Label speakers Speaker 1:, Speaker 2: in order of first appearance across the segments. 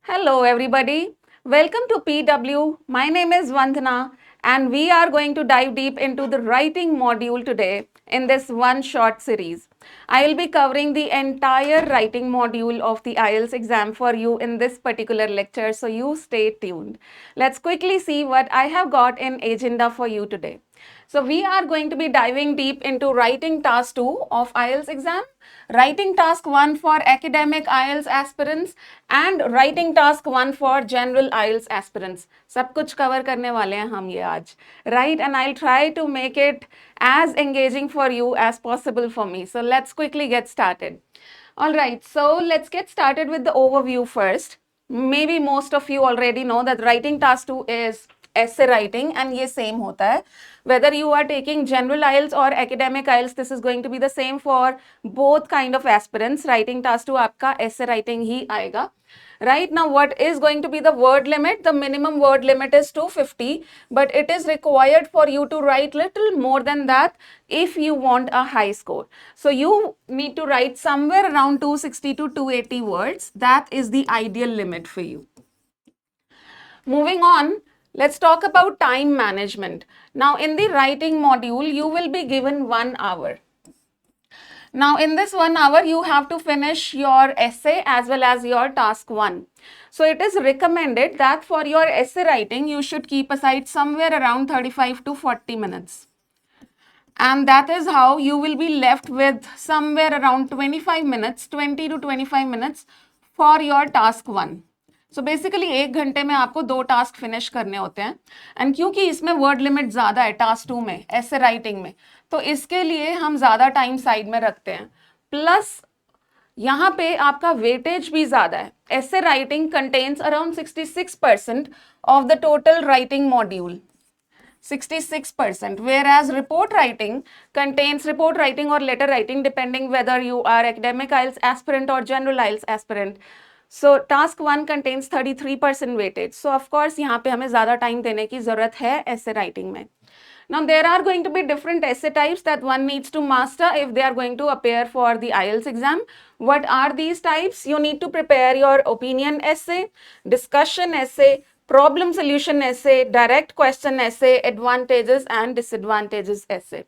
Speaker 1: Hello, everybody. Welcome to PW. My name is Vandana, and we are going to dive deep into the writing module today in this one short series. I will be covering the entire writing module of the IELTS exam for you in this particular lecture, so you stay tuned. Let's quickly see what I have got in agenda for you today. So we are going to be diving deep into writing task 2 of IELTS exam, writing task 1 for academic IELTS aspirants and writing task 1 for general IELTS aspirants. सब कुछ cover करने वाले हैं हम ये आज, right? And I'll try to make it as engaging for you as possible for me. So let's quickly get started. All right, so let's get started with the overview first. Maybe most of you already know that writing task 2 is essay writing and ये same होता है. Whether you are taking general IELTS or academic IELTS, this is going to be the same for both kind of aspirants. Writing task 2 आपका essay writing ही आएगा. Right now, what is going to be the word limit? The minimum word limit is 250, but it is required for you to write little more than that if you want a high score. So you need to write somewhere around 260 to 280 words. That is the ideal limit for you. Moving on, let's talk about time management. Now, in the writing module, you will be given 1 hour. Now, in this 1 hour, you have to finish your essay as well as your task 1. So, it is recommended that for your essay writing, you should keep aside somewhere around 35 to 40 minutes. And that is how you will be left with somewhere around 25 minutes, 20 to 25 minutes for your task 1. So basically 1 घंटे में आपको 2 task finish करने होते हैं and क्योंकि इसमें word limit ज़्यादा है टास्क 2 में ऐसे राइटिंग में, तो इसके लिए हम ज़्यादा टाइम साइड में रखते हैं. प्लस यहाँ पे आपका वेटेज भी ज़्यादा है. ऐसे writing contains around 66% of the total writing module. 66%, whereas report writing contains report writing or letter writing depending whether you are academic IELTS aspirant or general IELTS aspirant. So task 1 contains 33% weightage. So of course यहाँ पे हमें ज़्यादा time देने की ज़रूरत है essay writing में. Now there are going to be different essay types that one needs to master if they are going to appear for the IELTS exam. What are these types? You need to prepare your opinion essay, discussion essay, problem solution essay, direct question essay, advantages and disadvantages essay.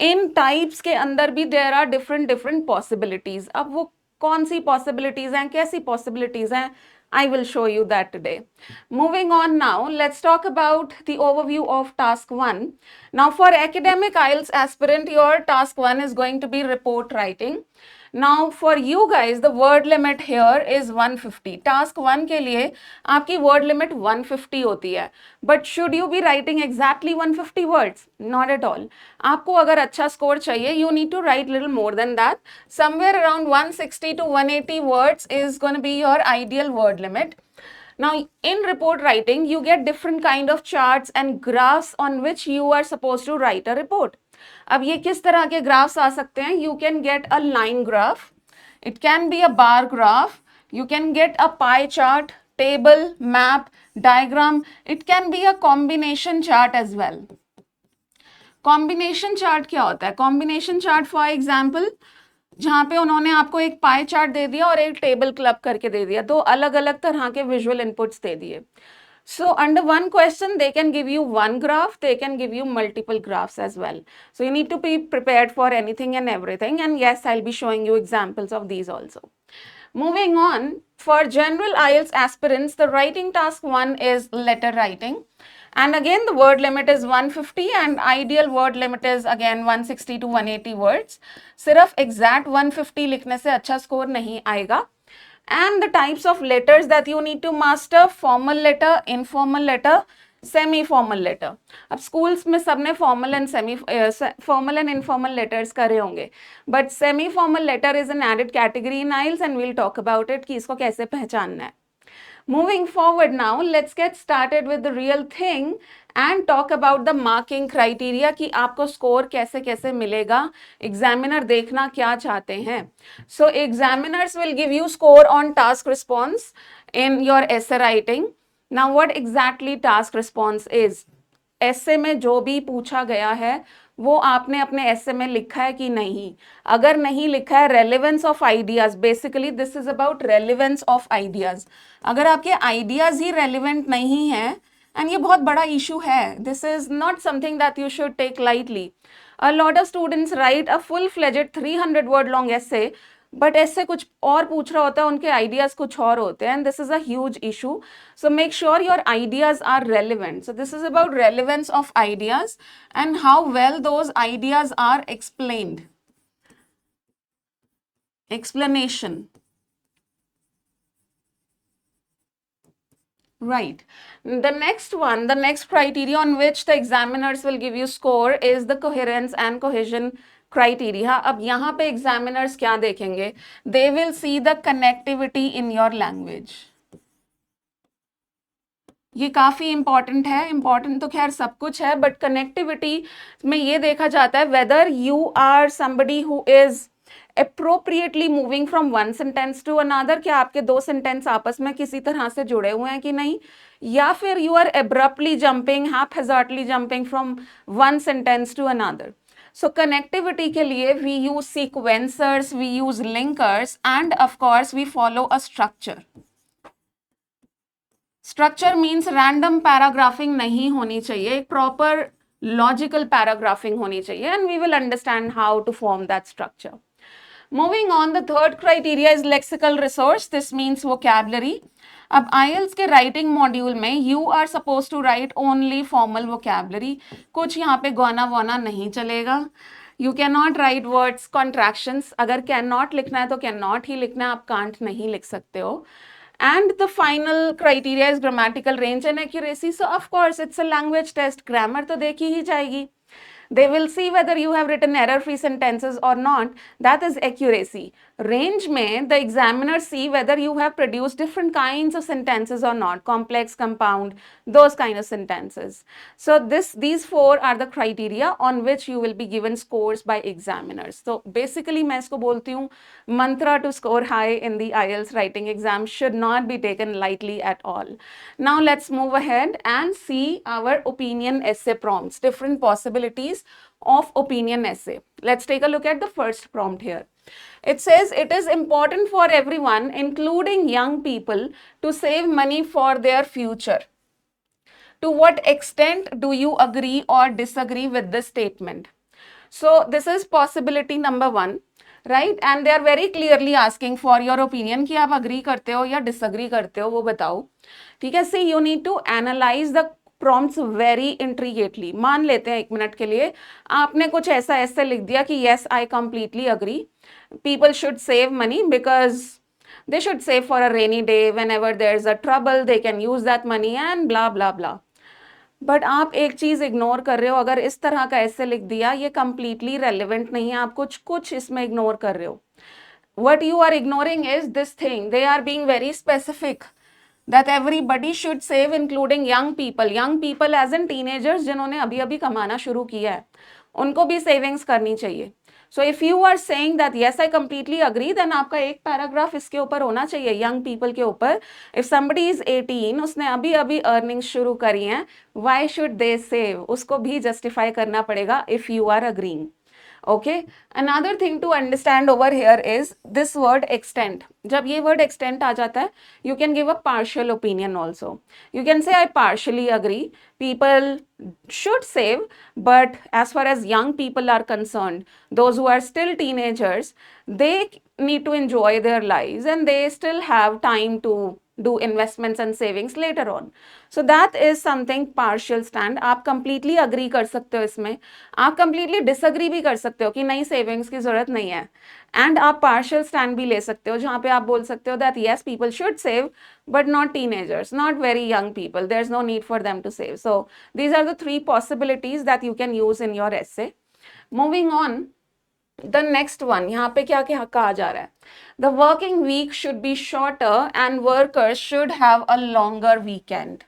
Speaker 1: In types के अंदर भी there are different possibilities. अब वो कौन सी possibilities हैं, कैसी possibilities हैं, I will show you that today. Moving on now, let's talk about the overview of task 1. Now for academic IELTS aspirant, your task 1 is going to be report writing. Now for you guys, the word limit here is 150. Task 1 के लिए आपकी word limit 150 होती है. But should you be writing exactly 150 words? Not at all. आपको अगर अच्छा score चाहिए, you need to write little more than that. Somewhere around 160 to 180 words is going to be your ideal word limit. Now, in report writing, you get different kind of charts and graphs on which you are supposed to write a report. अब ये किस तरह के graphs आ सकते हैं? You can get a line graph, it can be a bar graph, you can get a pie chart, table, map, diagram, it can be a combination chart as well. Combination chart क्या होता है? Combination chart for example, जहाँ पे उन्होंने आपको एक pie chart दे दिया और एक टेबल क्लब करके दे दिया, तो अलग अलग तरह के विजुअल इनपुट्स दे दिए. So under one question, they can give you one graph, they can give you multiple graphs as well. So you need to be prepared for anything and everything. And yes, I'll be showing you examples of these also. Moving on, for general IELTS aspirants, the writing task 1 is letter writing. And again, the word limit is 150 and ideal word limit is again 160 to 180 words. सिर्फ exact 150 लिखने से अच्छा score नहीं आएगा. And the types of letters that you need to master: formal letter, informal letter, semi-formal letter. अब schools में सबने formal and informal letters करे होंगे, but semi-formal letter is an added category in IELTS and we'll talk about it कि इसको कैसे पहचानना है. Moving forward now, let's get started with the real thing and talk about the marking criteria कि आपको score कैसे कैसे मिलेगा, examiner देखना क्या चाहते हैं. So examiners will give you score on task response in your essay writing. Now what exactly task response is? essay में जो भी पूछा गया है वो आपने अपने ऐसे में लिखा है कि नहीं। अगर नहीं लिखा है, relevance of ideas, basically this is about relevance of ideas. अगर आपके आइडियाज ही रेलिवेंट नहीं है, एंड ये बहुत बड़ा इशू है, this is not something that you should take lightly. A lot of students write a full-fledged 300 word long essay, but ऐसे कुछ और पूछ रहा होता है, उनके ideas कुछ और होते हैं, and this is a huge issue. So make sure your ideas are relevant. So this is about relevance of ideas and how well those ideas are explained. Explanation. Right. The next one, the next criteria on which the examiners will give you score is the coherence and cohesion criteria. अब यहाँ पे examiners क्या देखेंगे? They will see the connectivity in your language. ये काफ़ी important है, important तो खैर सब कुछ है, बट कनेक्टिविटी में ये देखा जाता है whether you are somebody who is appropriately moving from one sentence to another, क्या आपके दो सेंटेंस आपस में किसी तरह से जुड़े हुए हैं कि नहीं, या फिर you are abruptly jumping, haphazardly jumping from one sentence to another. So connectivity के लिए we use sequencers, we use linkers, and of course we follow a structure. Structure means random paragraphing नहीं होनी चाहिए, एक प्रॉपर लॉजिकल पैराग्राफिंग होनी चाहिए, and we will understand how to form that structure. Moving on, the third criteria is lexical resource. This means vocabulary. अब IELTS के writing module में you are suppose to write only formal vocabulary. कुछ यहाँ पे gonna wanna नहीं चलेगा. You can not write words contractions. अगर can not लिखना है तो कैन नॉट ही लिखना है, आप कांट नहीं लिख सकते हो. And the final criteria is grammatical range and accuracy. So of course it's a language test. Grammar तो देखी ही जाएगी. They will see whether you have written error-free sentences or not. That is accuracy. Range में the examiners see whether you have produced different kinds of sentences or not. Complex, compound, those kind of sentences. So these four are the criteria on which you will be given scores by examiners. So basically मैं इसको बोलती हूँ, mantra to score high in the IELTS writing exam should not be taken lightly at all. Now let's move ahead and see our opinion essay prompts. Different possibilities of opinion essay. Let's take a look at the first prompt here. It says it is important for everyone, including young people, to save money for their future. To what extent do you agree or disagree with this statement? So this is possibility number one, right? And they are very clearly asking for your opinion कि आप agree करते हो या disagree करते हो, वो बताओ. ठीक है. See, you need to analyze the prompts very intricately. मान लेते हैं एक मिनट के लिए आपने कुछ ऐसा ऐसे लिख दिया कि yes, I completely agree. People should save money because they should save for a rainy day. Whenever there's a trouble, they can use that money and blah blah blah. But आप एक चीज इग्नोर कर रहे हो. अगर इस तरह का ऐसे लिख दिया, ये कंप्लीटली रेलिवेंट नहीं है, आप कुछ इसमें इग्नोर कर रहे हो. What you are ignoring is this thing. They are being very specific that everybody should save, including young people. Young people as in teenagers जिन्होंने अभी अभी कमाना शुरू किया है, उनको भी सेविंग्स करनी चाहिए. So if you are saying that yes, I completely agree, then आपका एक पैराग्राफ इसके ऊपर होना चाहिए, young people के ऊपर. If somebody is 18, उसने अभी अभी earnings शुरू करी हैं, why should they save? उसको भी justify करना पड़ेगा if you are agreeing. Okay, another thing to understand over here is this word extent. जब ये word extent आ जाता है, you can give a partial opinion also. You can say I partially agree. People should save, but as far as young people are concerned, those who are still teenagers, they need to enjoy their lives and they still have time to do investments and savings later on. So that is something partial stand. आप completely agree कर सकते हो इसमें, आप completely disagree भी कर सकते हो कि नहीं savings की ज़रूरत नहीं है, and आप partial stand भी ले सकते हो जहाँ पे आप बोल सकते हो that yes, people should save but not teenagers, not very young people, there's no need for them to save. So these are the three possibilities that you can use in your essay. Moving on, the next one, यहाँ पे क्या क्या कहा जा रहा है? The working week should be shorter and workers should have a longer weekend.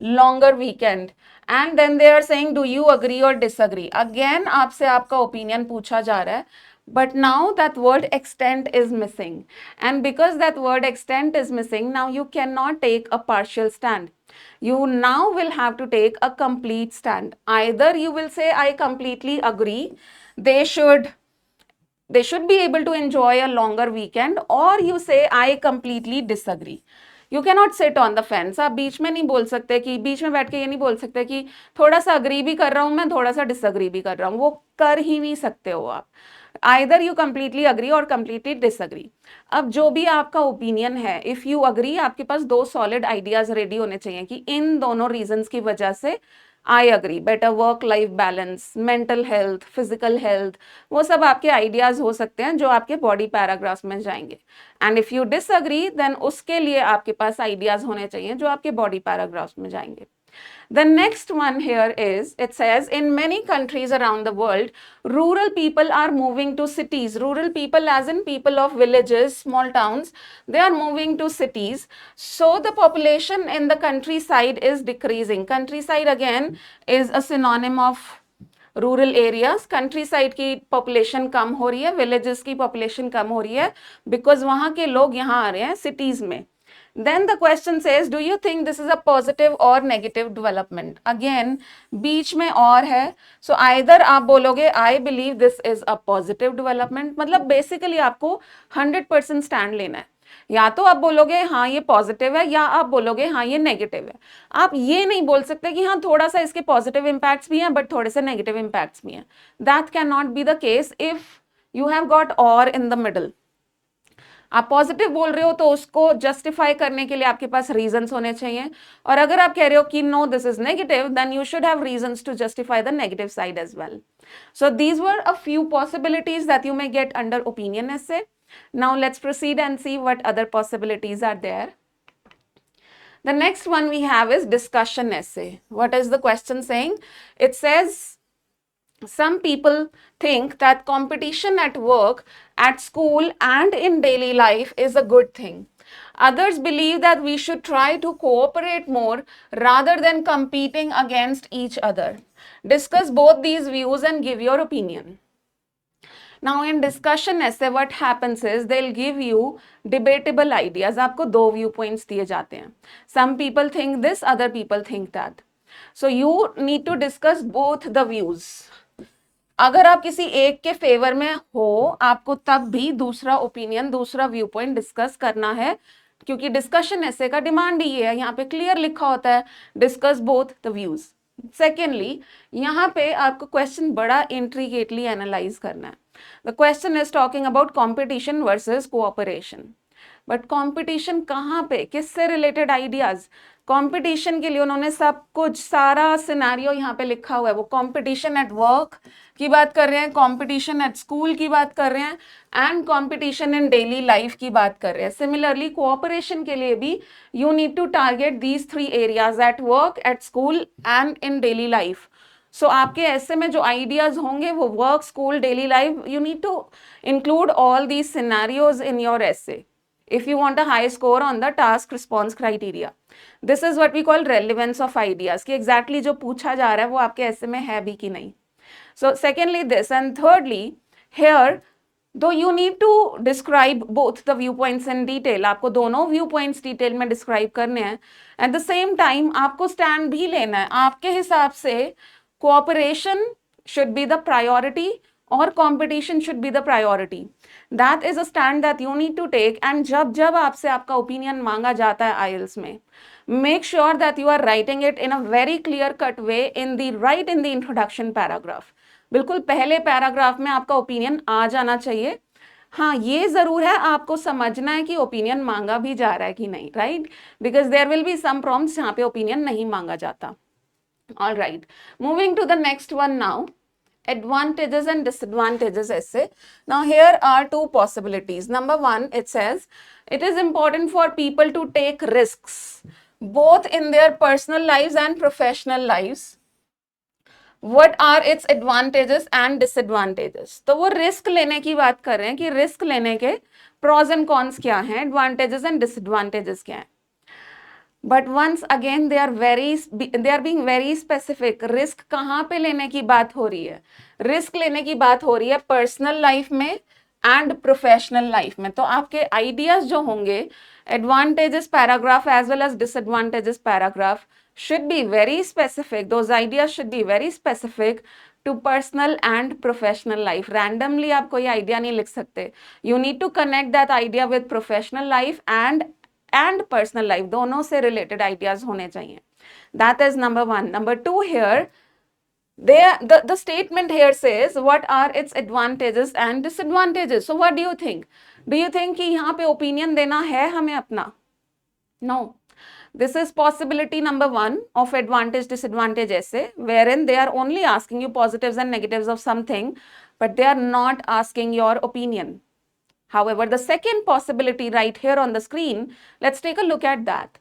Speaker 1: Longer weekend. And then they are saying, do you agree or disagree? Again, आपसे आपका opinion पूछा जा रहा है. but now that word extent is missing, and because that word extent is missing, now you cannot take a partial stand. You now will have to take a complete stand. Either you will say I completely agree, they should be able to enjoy a longer weekend, or you say I completely disagree. You cannot sit on the fence. आप बीच में नहीं बोल सकते कि बीच में बैठ के ये नहीं बोल सकते कि थोड़ा सा अग्री भी कर रहा हूं मैं, थोड़ा सा डिसअग्री भी कर रहा हूं, वो कर ही नहीं सकते हो आप. आइदर यू कंप्लीटली अग्री और कंप्लीटली डिसअग्री. अब जो भी आपका ओपिनियन है, इफ यू अग्री, आपके पास दो सॉलिड आइडियाज रेडी होने चाहिए कि इन दोनों रीजंस की वजह से I agree. Better work life balance, mental health, physical health, वो सब आपके आइडियाज हो सकते हैं जो आपके बॉडी पैराग्राफ्स में जाएंगे. And if you disagree, then उसके लिए आपके पास आइडियाज होने चाहिए जो आपके बॉडी पैराग्राफ्स में जाएंगे. The next one here is, it says, in many countries around the world, rural people are moving to cities. Rural people as in people of villages, small towns, they are moving to cities. So the population in the countryside is decreasing. Countryside again is a synonym of rural areas. Country side की population कम हो रही है, villages की population कम हो रही है, because वहां के लोग यहाँ आ रहे हैं सिटीज में. Then the question says, do you think this is a positive or negative development? Again, बीच में और है. So either आप बोलोगे I believe this is a positive development, मतलब basically आपको 100% स्टैंड लेना है. या तो आप बोलोगे हाँ ये पॉजिटिव है, या आप बोलोगे हाँ ये नेगेटिव है. आप ये नहीं बोल सकते कि हाँ थोड़ा सा इसके पॉजिटिव इम्पैक्ट्स भी हैं बट थोड़े से नेगेटिव इम्पैक्ट्स भी हैं. That can not be the case if you have got और इन द मिडल. आप पॉजिटिव बोल रहे हो तो उसको जस्टिफाई करने के लिए आपके पास रीजंस होने चाहिए, और अगर आप कह रहे हो कि no this is negative, then you should have reasons to justify the negative side as well. So these were a few possibilities that you may get under opinion essay. Now let's proceed and see what other possibilities are there. The next one we have is discussion essay. What is the question saying? It says, some people think that competition at work, at school, and in daily life is a good thing. Others believe that we should try to cooperate more rather than competing against each other. Discuss both these views and give your opinion. Now in discussion essay what happens is they'll give you debatable ideas. आपको दो view points दिए जाते हैं. Some people think this, other people think that. So you need to discuss both the views. अगर आप किसी एक के फेवर में हो, आपको तब भी दूसरा ओपिनियन, दूसरा व्यू पॉइंट डिस्कस करना है, क्योंकि डिस्कशन ऐसे का डिमांड ही है. यहाँ पे क्लियर लिखा होता है discuss both the views. Secondly, यहाँ पे आपको क्वेश्चन बड़ा इंट्रिकेटली एनालाइज करना है. The question is talking about competition versus cooperation. But competition कहाँ पे, किससे रिलेटेड आइडियाज? कंपटीशन के लिए उन्होंने सब कुछ, सारा सिनेरियो यहाँ पे लिखा हुआ है. वो कंपटीशन एट वर्क की बात कर रहे हैं, कंपटीशन एट स्कूल की बात कर रहे हैं, and competition in daily life की बात कर रहे हैं. सिमिलरली कोऑपरेशन के लिए भी you need to target these three areas, at work, at school and in daily life. So आपके ऐसे में जो आइडियाज होंगे वो work, school, daily life, you need to include all these scenarios in your essay if you want a high score on the task response criteria. This is what we call relevance of ideas, कि exactly जो पूछा जा रहा है वो आपके ऐसे में है भी कि नहीं. So secondly this, and thirdly here though you need to describe both the viewpoints in detail, आपको दोनों viewpoints डिटेल में डिस्क्राइब करने हैं. At the same time आपको स्टैंड भी लेना है. आपके हिसाब से cooperation should be the priority or competition should be the priority. That is a stand that you need to take. And जब आपसे आपका opinion मांगा जाता है IELTS में, make sure that you are writing it in a very clear cut way in the introduction paragraph. बिल्कुल पहले paragraph में आपका ओपिनियन आ जाना चाहिए. हाँ ये जरूर है, आपको समझना है कि ओपिनियन मांगा भी जा रहा है कि नहीं, right? Because there will be some prompts जहाँ पे ओपिनियन नहीं मांगा जाता. All right, moving to the next one now, advantages and disadvantages essay. Now here are two possibilities. Number one, it says it is important for people to take risks both in their personal lives and professional lives. What are its advantages and disadvantages? तो वो risk लेने की बात कर रहे हैं कि risk लेने के प्रॉज एंड कॉन्स क्या हैं, एडवांटेजेस एंड डिसएडवांटेजेस क्या हैं. But once again they are being very specific. Risk कहाँ पे लेने की बात हो रही है? रिस्क लेने की बात हो रही है पर्सनल लाइफ में एंड प्रोफेशनल लाइफ में. तो आपके आइडियाज जो होंगे, advantages paragraph as well as disadvantages paragraph should be very specific. Those ideas should be very specific to personal and professional life. Randomly आप कोई idea नहीं लिख सकते. You need to connect that idea with professional life and personal life. दोनों से related ideas होने चाहिए. That is number one. Number two here, the statement here says what are its advantages and disadvantages. So what do you think? Do you think कि यहाँ पे opinion देना है हमें अपना? No. This is possibility number one of advantage disadvantage essay, wherein they are only asking you positives and negatives of something, but they are not asking your opinion. However, the second possibility right here on the screen, let's take a look at that.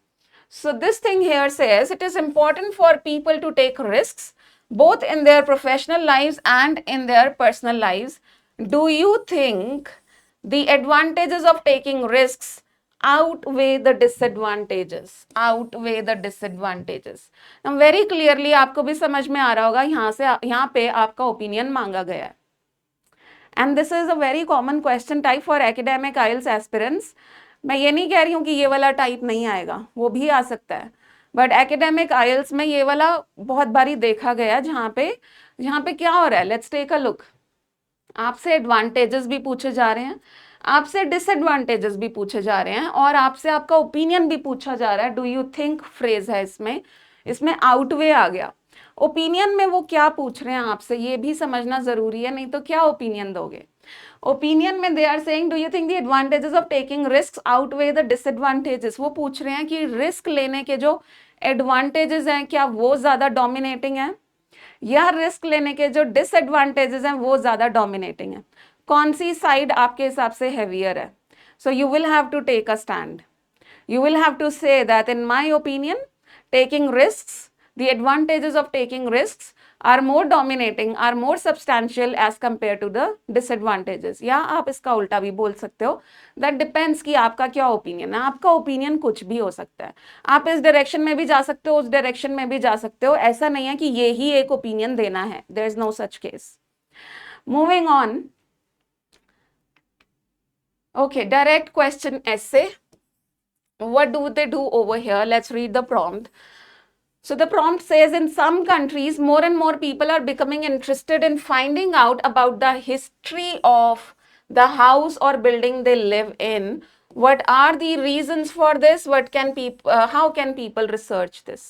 Speaker 1: So this thing here says it is important for people to take risks both in their professional lives and in their personal lives. Do you think the advantages of taking risks outweigh the disadvantages? Outweigh the disadvantages. Now very clearly आपको भी समझ में आ रहा होगा, यहाँ पे आपका opinion मांगा गया है. And this is a very common question type for academic IELTS aspirants. मैं ये नहीं कह रही हूँ कि ये वाला टाइप नहीं आएगा, वो भी आ सकता है, बट एकेडमिक आइल्स में ये वाला बहुत बारी देखा गया जहाँ पे क्या हो रहा है. Let's take a look. आपसे एडवांटेजेस भी पूछे जा रहे हैं, आपसे डिसएडवांटेजेस भी पूछे जा रहे हैं, और आपसे आपका ओपिनियन भी पूछा जा रहा है. डू यू थिंक फ्रेज है इसमें आउटवे आ गया. ओपिनियन में वो क्या पूछ रहे हैं आपसे ये भी समझना जरूरी है, नहीं तो क्या ओपिनियन दोगे. ओपिनियन में they are saying do you think the advantages of taking risk outweigh the disadvantages. वो पूछ रहे हैं कि रिस्क लेने के जो एडवांटेजेस हैं क्या वो ज्यादा डोमिनेटिंग है, या रिस्क लेने के जो डिसएडवांटेजेस हैं वो ज्यादा डोमिनेटिंग है. कौन सी साइड आपके हिसाब से हैवियर है? So you will have to take a stand. You will have to say that in my opinion, taking risks, the advantages of taking risks are more dominating, are more substantial as compared to the disadvantages. या आप इसका उल्टा भी बोल सकते हो. That depends कि आपका क्या ओपिनियन है. आपका ओपिनियन कुछ भी हो सकता है. आप इस डायरेक्शन में भी जा सकते हो, उस डायरेक्शन में भी जा सकते हो. ऐसा नहीं है कि ये ही एक ओपिनियन देना है. There is no such case. Moving on. Okay, direct question essay. What do they do over here? Let's read the prompt. So the prompt says in some countries, more and more people are becoming interested in finding out about the history of the house or building they live in. What are the reasons for this? How can people research this?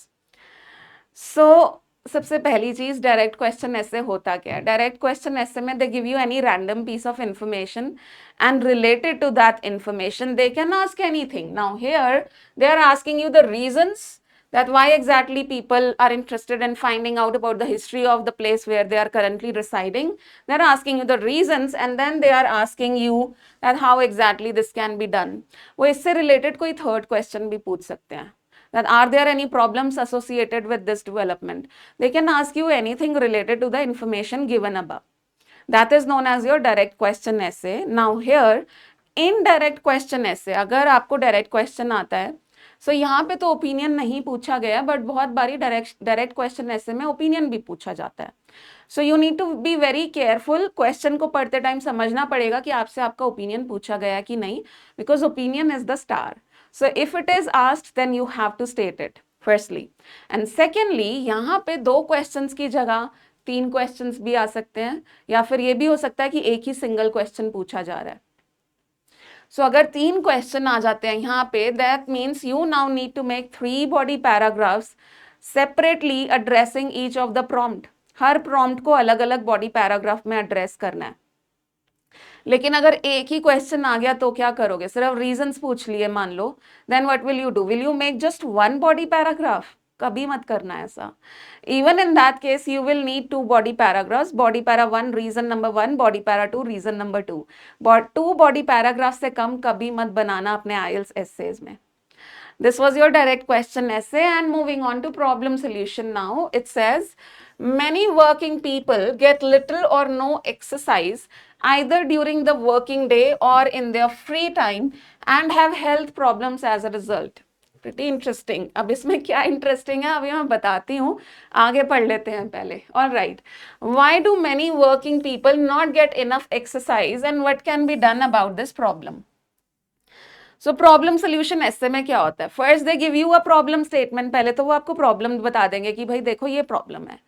Speaker 1: So सबसे पहली चीज direct question ऐसे होता क्या है. Direct question ऐसे में they give you any random piece of information and related to that information they can ask anything. Now here they are asking you the reasons that why exactly people are interested in finding out about the history of the place where they are currently residing. They are asking you the reasons and then they are asking you that how exactly this can be done. वो इससे related कोई third question भी पूछ सकते हैं. That are there any problems associated with this development? They can ask you anything related to the information given above. That is known as your direct question essay. Now here, indirect question essay, अगर आपको direct question आता है, so यहाँ पे तो opinion नहीं पूछा गया, but बहुत बारी direct question essay में opinion भी पूछा जाता है. So you need to be very careful. Question को पढ़ते time समझना पड़ेगा कि आपसे आपका opinion पूछा गया कि नहीं, because opinion is the star. So if it is asked, then you have to state it firstly. And secondly, यहाँ पे दो questions की जगह 3 क्वेश्चंस भी आ सकते हैं, या फिर ये भी हो सकता है कि एक ही सिंगल क्वेश्चन पूछा जा रहा है. सो अगर 3 क्वेश्चन आ जाते हैं यहाँ पे, that means you now need to make 3 body paragraphs separately addressing each of the prompt. हर प्रॉम्प्ट को अलग अलग बॉडी पैराग्राफ में एड्रेस करना है. लेकिन अगर एक ही क्वेश्चन आ गया तो क्या करोगे? सिर्फ रीजंस पूछ लिए मान लो, then what will you do? Will you make just 1 body paragraph? कभी मत करना ऐसा. Even in that case, you will need 2 body paragraphs. Body para 1, reason number 1. Body para 2, reason number 2. But 2 body paragraphs से कम कभी मत बनाना अपने IELTS essays में. This was your direct question essay, and moving on to problem solution now. It says, many working people get little or no exercise either during the working day or in their free time and have health problems as a result. Pretty interesting. अब इसमें क्या interesting है अभी मैं बताती हूँ, आगे पढ़ लेते हैं पहले। All right, why do many working people not get enough exercise and what can be done about this problem. So problem solution ऐसे में क्या होता है, first they give you a problem statement, पहले तो वो आपको प्रॉब्लम बता देंगे कि भाई देखो ये प्रॉब्लम है।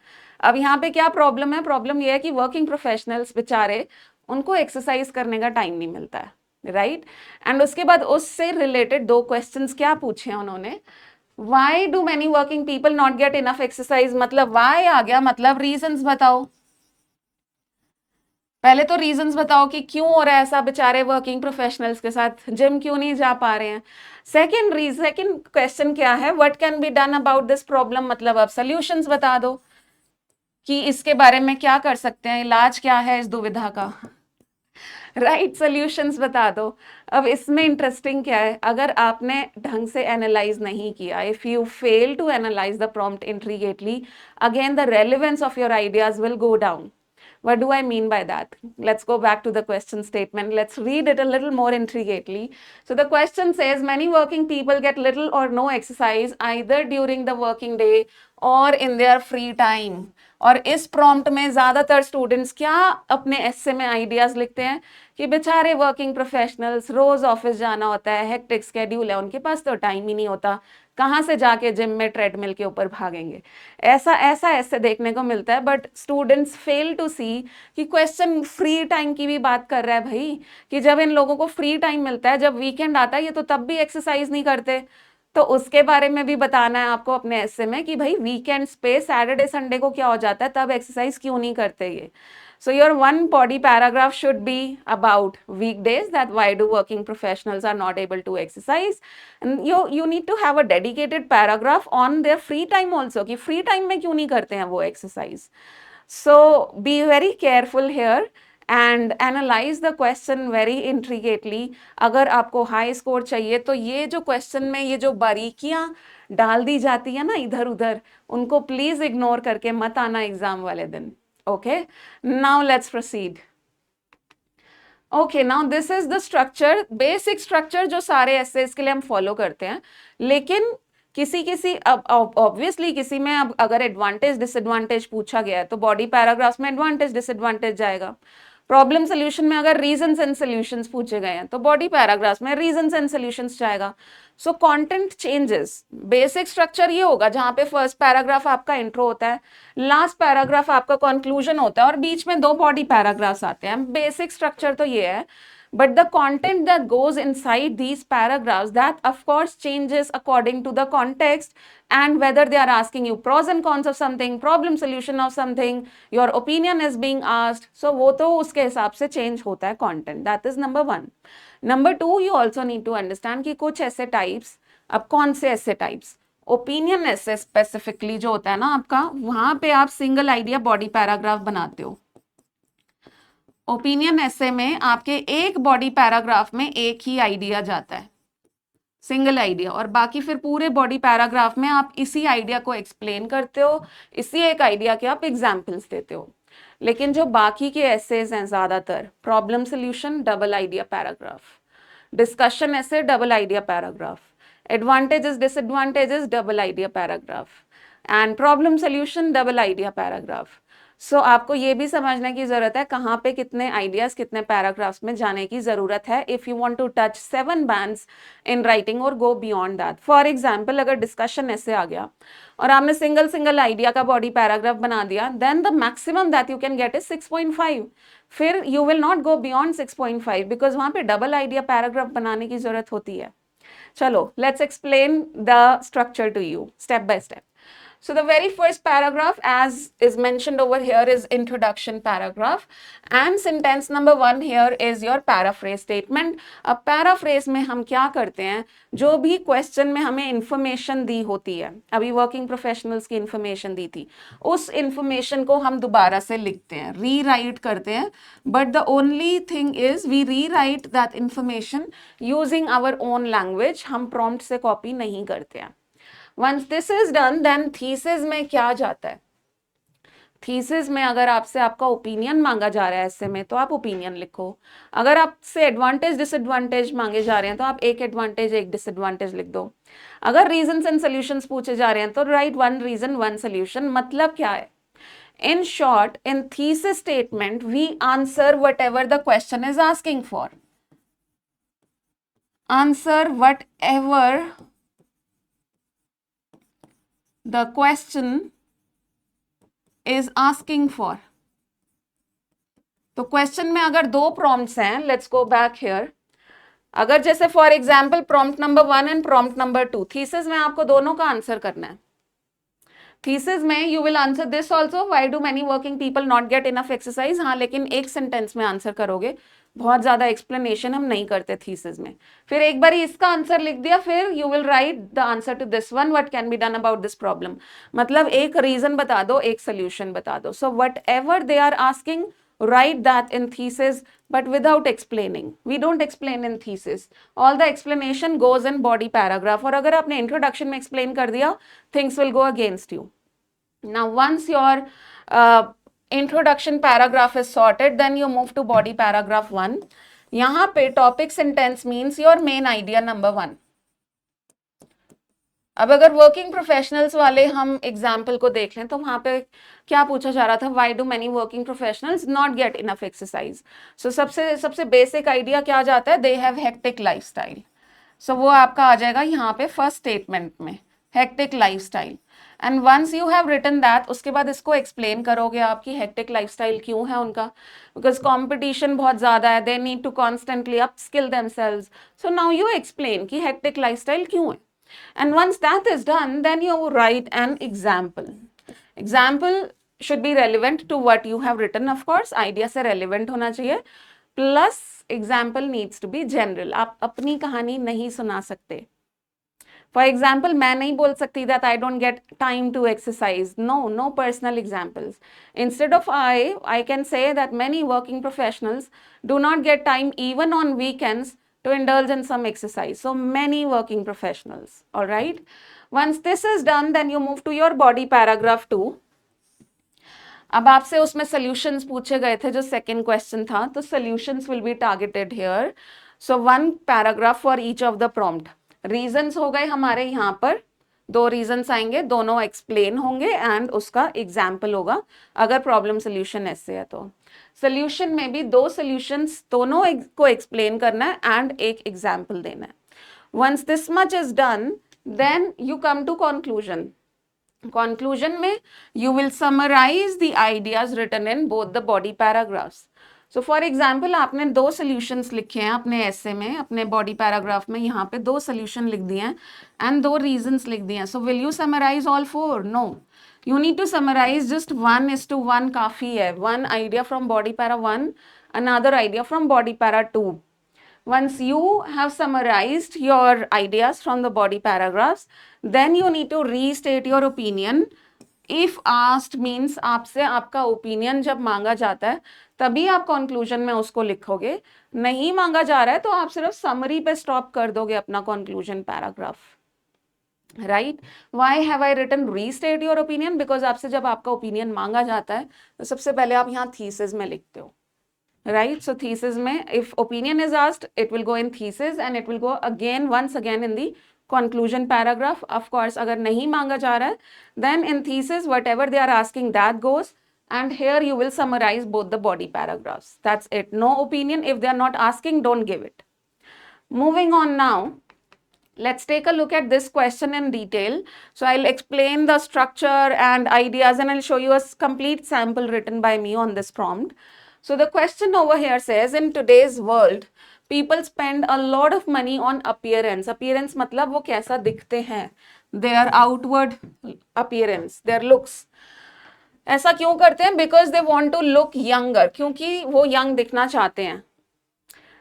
Speaker 1: अब यहाँ पे क्या प्रॉब्लम है, प्रॉब्लम ये है कि वर्किंग प्रोफेशनल्स बेचारे, उनको एक्सरसाइज करने का टाइम नहीं मिलता है, राइट। एंड उसके बाद उससे रिलेटेड दो क्वेश्चंस क्या पूछे हैं उन्होंने, why do many working people not get enough exercise, मतलब वाई आ गया, मतलब रीजंस बताओ। पहले तो रीजंस बताओ कि क्यों हो रहा है ऐसा बेचारे वर्किंग प्रोफेशनल्स के साथ, जिम क्यों नहीं जा पा रहे हैं। सेकंड क्वेश्चन क्या है, what can be done about this problem, मतलब अब सॉल्यूशंस बता दो कि इसके बारे में क्या कर सकते हैं, इलाज क्या है इस दुविधा का, राइट, सॉल्यूशंस बता दो। अब इसमें इंटरेस्टिंग क्या है, अगर आपने ढंग से एनालाइज नहीं किया, if you fail to analyse the prompt intricately, again the relevance of your ideas will go down. What do I mean by that? Let's go back to the question statement. Let's read it a little more intricately. So the question says, many working people get little or no exercise either during the working day or in their free time. और इस prompt में ज्यादातर students क्या अपने एस्से में ideas लिखते हैं कि बेचारे वर्किंग प्रोफेशनल्स, रोज ऑफिस जाना होता है, हेक्टिक स्केड्यूल है, उनके पास तो टाइम ही नहीं होता, कहाँ से जाके जिम में ट्रेडमिल के ऊपर भागेंगे। ऐसा ऐसा ऐसे देखने को मिलता है, बट स्टूडेंट्स फेल टू सी कि क्वेश्चन फ्री टाइम की भी बात कर रहा है भाई, कि जब इन लोगों को फ्री टाइम मिलता है, जब वीकेंड आता है, ये तो तब भी एक्सरसाइज नहीं करते। तो उसके बारे में भी बताना है आपको अपने एस्से में कि भाई वीकेंड्स पे सैटरडे संडे को क्या हो जाता है, तब एक्सरसाइज क्यों नहीं करते ये। So your one body paragraph should be about weekdays, that why do working professionals are not able to exercise, and you need to have a dedicated paragraph on their free time also, कि free time में क्यों नहीं करते हैं वो exercise. So be very careful here and analyze the question very intricately. अगर आपको high score चाहिए तो ये जो क्वेश्चन में ये जो बारीकियां डाल दी जाती है ना इधर उधर, उनको प्लीज इग्नोर करके मत आना एग्जाम वाले दिन। Okay, now let's proceed. Okay, now this is the structure, basic structure जो सारे essays के लिए हम follow करते हैं, लेकिन किसी अब ऑब्वियसली किसी में अब अगर एडवांटेज डिसएडवांटेज पूछा गया है तो बॉडी पैराग्राफ्स में एडवांटेज डिसएडवांटेज जाएगा। प्रॉब्लम सोल्यूशन में अगर रीजंस एंड सोल्यूशंस पूछे गए हैं तो बॉडी पैराग्राफ्स में रीजंस एंड सोल्यूशंस जाएगा। So content changes, basic structure ये होगा जहां पे फर्स्ट पैराग्राफ आपका इंट्रो होता है, लास्ट पैराग्राफ आपका कंक्लूजन होता है और बीच में दो बॉडी पैराग्राफ्स आते हैं। बेसिक स्ट्रक्चर तो ये है, but the content that goes inside these paragraphs, that of course changes according to the context and whether they are asking you pros and cons of something, problem solution of something, your opinion is being asked, so वो तो उसके हिसाब से change होता है content. That is number one. Number two, you also need to understand कि कुछ ऐसे types, अब कौन से ऐसे types, ओपिनियन ऐसे स्पेसिफिकली जो होता है ना आपका, वहां पे आप सिंगल आइडिया बॉडी पैराग्राफ बनाते हो। ओपिनियन ऐसे में आपके एक बॉडी पैराग्राफ में एक ही आइडिया जाता है, सिंगल आइडिया, और बाकी फिर पूरे बॉडी पैराग्राफ में आप इसी आइडिया को एक्सप्लेन करते हो, इसी एक आइडिया के आप एग्जाम्पल्स देते हो। लेकिन जो बाकी के एसेज हैं ज्यादातर, problem solution double idea paragraph, discussion ऐसे double idea paragraph, advantages disadvantages double idea paragraph, and problem solution double idea paragraph. So आपको ये भी समझने की जरूरत है कहाँ पे कितने आइडियाज कितने पैराग्राफ्स में जाने की जरूरत है, if you want to touch 7 bands in writing और go beyond that. For example, अगर डिस्कशन ऐसे आ गया और आपने सिंगल आइडिया का बॉडी पैराग्राफ बना दिया, then the maximum that you can get is 6.5। फिर you will not go beyond 6.5 because वहां पे डबल आइडिया पैराग्राफ बनाने की जरूरत होती है। चलो, let's explain the structure to you step by step. So the very first paragraph, as is mentioned over here, is introduction paragraph, and sentence number 1 here is your paraphrase statement. अब paraphrase में हम क्या करते हैं, जो भी question में हमें information दी होती है, अभी working professionals की information दी थी, उस information को हम दोबारा से लिखते हैं, rewrite करते हैं, but the only thing is we rewrite that information using our own language. हम prompt से copy नहीं करते हैं. Once this is done, then thesis में क्या जाता है? थीसिस में अगर आपसे आपका ओपिनियन मांगा जा रहा है ऐसे में, तो आप ओपिनियन लिखो। अगर आपसे एडवांटेज डिसएडवांटेज मांगे जा रहे हैं तो आप एक एडवांटेज एक डिसएडवांटेज लिख दो। अगर रीजंस एंड सॉल्यूशंस पूछे जा रहे हैं तो write one reason one solution. मतलब क्या है? In short, in thesis statement, we answer whatever the question is asking for. Answer whatever the question is asking for. तो क्वेश्चन में अगर दो प्रॉम्प्ट्स हैं, लेट्स गो बैक हियर। अगर जैसे for example prompt number 1 and prompt number 2, thesis में आपको दोनों का आंसर करना है। थीसिस में you will answer this also, why do many working people not get enough exercise. हाँ, लेकिन एक सेंटेंस में आंसर करोगे, बहुत ज्यादा एक्सप्लेनेशन हम नहीं करते थीसिस में। फिर एक बार इसका आंसर लिख दिया, फिर you will write the answer to this one, what can be done about this problem. मतलब एक रीजन बता दो, एक सोल्यूशन बता दो। So whatever they are asking, write that in thesis, but without explaining. We don't explain in thesis. All the explanation goes in body paragraph. और अगर आपने introduction में explain कर दिया, things will go against you. Now, once your introduction paragraph is sorted, then you move to body paragraph 1. यहाँ पे topic sentence means your main idea number 1. अब अगर वर्किंग प्रोफेशनल्स वाले हम एग्जाम्पल को देख लें तो वहां पे क्या पूछा जा रहा था? Why do many working professionals not get enough exercise? So सबसे बेसिक आइडिया क्या जाता है? They have hectic lifestyle. So वो आपका आ जाएगा यहाँ पे फर्स्ट स्टेटमेंट में, hectic lifestyle. And once you have written that, उसके बाद इसको एक्सप्लेन करोगे आपकी हेक्टिक लाइफस्टाइल क्यों है उनका। बिकॉज कॉम्पिटिशन बहुत ज्यादा है, they need to constantly upskill themselves. So now you explain कि हेक्टिक लाइफस्टाइल क्यों है। And once that is done, then you write an example. Example should be relevant to what you have written, of course. Idea से relevant होना चाहिए. Plus, example needs to be general. आप अपनी कहानी नहीं सुना सकते. For example, मैं नहीं बोल सकती that I don't get time to exercise. No personal examples. Instead of I can say that many working professionals do not get time even on weekends to indulge in some exercise. So many working professionals. All right. Once this is done, then you move to your body paragraph 2. अब आपसे उसमें solutions पूछे गए थे जो second question था, तो solutions will be targeted here. So one paragraph for each of the prompt. Reasons हो गए हमारे यहाँ पर, दो रीजंस आएंगे, दोनों एक्सप्लेन होंगे एंड उसका एग्जाम्पल होगा अगर प्रॉब्लम सोल्यूशन ऐसे है तो। सोल्यूशन में भी दो सोल्यूशंस, दोनों को एक्सप्लेन करना है एंड एक एग्जाम्पल देना है। Once this much is done, then you come to conclusion. Conclusion में you will summarise the ideas written in both the body paragraphs. So for example आपने दो सोल्यूशंस लिखे हैं अपने ऐसे में, अपने बॉडी पैराग्राफ में यहाँ पे दो सोल्यूशन लिख दिए हैं एंड दो रीजंस लिख दिए हैं। So will you summarise all four? No, you need to summarize just 1:1 काफी है। One idea from body para 1, another idea from body para 2. Once you have summarized your ideas from the body paragraphs, then you need to restate your opinion. If asked means आपसे आपका opinion जब मांगा जाता है तभी आप conclusion में उसको लिखोगे। नहीं मांगा जा रहा है तो आप सिर्फ summary पे stop कर दोगे अपना conclusion paragraph. Right, why have I written restate your opinion? Because आपसे जब आपका ओपिनियन मांगा जाता है तो सबसे पहले आप यहाँ थीसिस में लिखते हो, राइट। सो थीसिस में if opinion is asked, it will go in thesis and it will go again once again in the conclusion paragraph. Of course, अगर नहीं मांगा जा रहा है, then in thesis whatever they are asking that goes, and here you will summarize both the body paragraphs. That's it. No opinion. If they are not asking, don't give it. Moving on now. Let's take a look at this question in detail. So I'll explain the structure and ideas and I'll show you a complete sample written by me on this prompt. So the question over here says, in today's world, people spend a lot of money on appearance. Appearance मतलब वो कैसा दिखते हैं, their outward appearance, their looks. ऐसा क्यों करते हैं? Because they want to look younger. क्योंकि वो young दिखना चाहते हैं.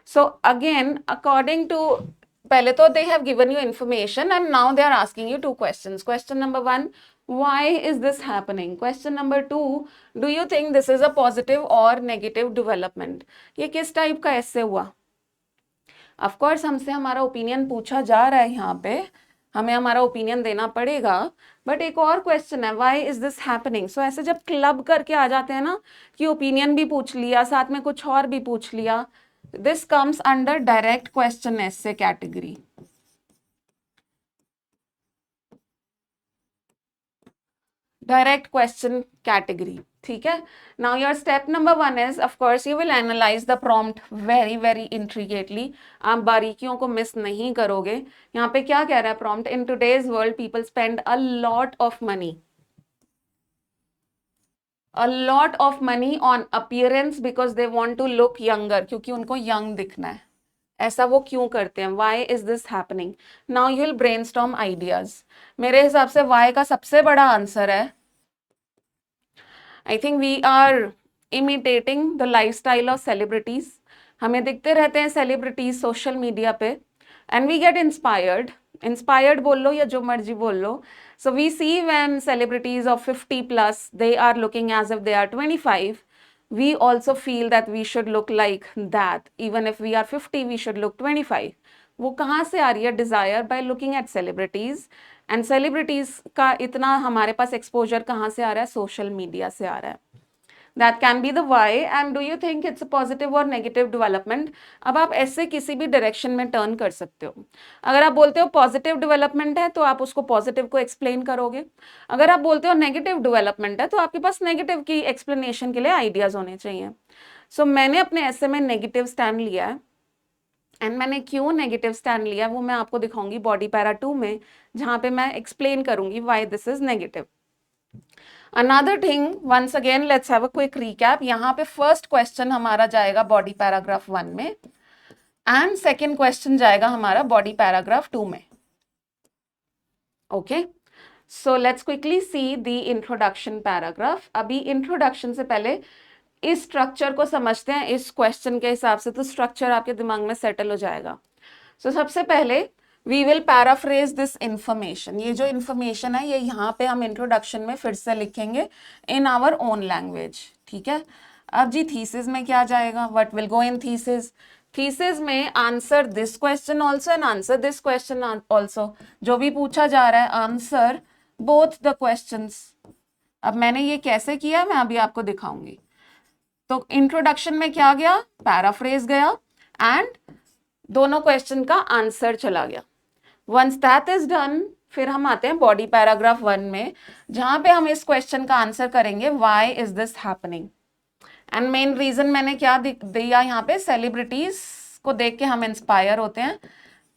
Speaker 1: So again, according to पहले तो they have given you information and now they are asking you two questions. Question number 1, why is this happening? Question number 2, do you think this is a positive or negative development? ये किस type का ऐसे हुआ? Of course हमसे हमारा opinion पूछा जा रहा है यहाँ पे, हमें हमारा ओपिनियन देना पड़ेगा। बट एक और क्वेश्चन है, व्हाई इज दिस हैपनिंग। सो ऐसे जब क्लब करके आ जाते हैं ना कि ओपिनियन भी पूछ लिया, साथ में कुछ और भी पूछ लिया, this comes under direct question ऐसे कैटेगरी। डायरेक्ट क्वेश्चन कैटेगरी, ठीक है। Now your step number 1 is of course you will analyse the prompt very very intricately. आप बारीकियों को मिस नहीं करोगे। यहाँ पे क्या कह रहा है prompt, in today's world people spend a lot of money, a lot of money on appearance because they want to look younger, क्योंकि उनको यंग दिखना है। ऐसा वो क्यों करते हैं, why is this happening? Now you will brainstorm ideas। मेरे हिसाब से why का सबसे बड़ा आंसर है, I think we are imitating the lifestyle of celebrities। हमें दिखते रहते हैं सेलिब्रिटीज सोशल मीडिया पे, and we get inspired. Inspired बोल लो या जो मर्जी बोल लो। So we see when celebrities of 50 plus, they are looking as if they are 25. We also feel that we should look like that. Even if we are 50, we should look 25. वो कहाँ से आ रही है desire, by looking at celebrities. And celebrities का इतना हमारे पास exposure कहाँ से आ रहा है, सोशल मीडिया से आ रहा है। That can be the why, and do you think it's a positive or negative development? अब आप ऐसे किसी भी डायरेक्शन में टर्न कर सकते हो। अगर आप बोलते हो पॉजिटिव डेवलपमेंट है तो आप उसको पॉजिटिव को एक्सप्लेन करोगे। अगर आप बोलते हो नेगेटिव डेवलपमेंट है तो आपके पास नेगेटिव की एक्सप्लेनेशन के लिए आइडियाज होने चाहिए। सो मैंने अपने ऐसे में नेगेटिव स्टैंड लिया है, एंड मैंने क्यों नेगेटिव स्टैंड लिया वो मैं आपको दिखाऊंगी बॉडी पैरा 2 में, जहां पे मैं एक्सप्लेन करूंगी why this is negative. Another thing, once again let's have a quick recap. यहाँ पे फर्स्ट क्वेश्चन हमारा जाएगा बॉडी पैराग्राफ 1 में, एंड सेकेंड क्वेश्चन जाएगा हमारा बॉडी पैराग्राफ 2 में। Okay, so let's quickly see the introduction paragraph. अभी इंट्रोडक्शन से पहले इस स्ट्रक्चर को समझते हैं इस क्वेश्चन के हिसाब से, तो स्ट्रक्चर आपके दिमाग में सेटल हो जाएगा। सो सबसे पहले we will paraphrase this information. ये जो इंफॉर्मेशन है ये यहाँ पे हम इंट्रोडक्शन में फिर से लिखेंगे इन आवर ओन लैंग्वेज, ठीक है। अब जी थीसिस में क्या जाएगा, what will go in thesis. Thesis में answer this question also and answer this question also. जो भी पूछा जा रहा है आंसर बोथ द क्वेश्चंस। अब मैंने ये कैसे किया मैं अभी आपको दिखाऊंगी। तो इंट्रोडक्शन में क्या गया, पैराफ्रेज गया, एंड दोनों क्वेश्चन का आंसर चला गया। वंस दैट इज डन, फिर हम आते हैं बॉडी पैराग्राफ 1 में, जहां पे हम इस क्वेश्चन का आंसर करेंगे why is this happening. And main reason मैंने क्या दिया यहाँ पे, सेलिब्रिटीज को देख के हम इंस्पायर होते हैं,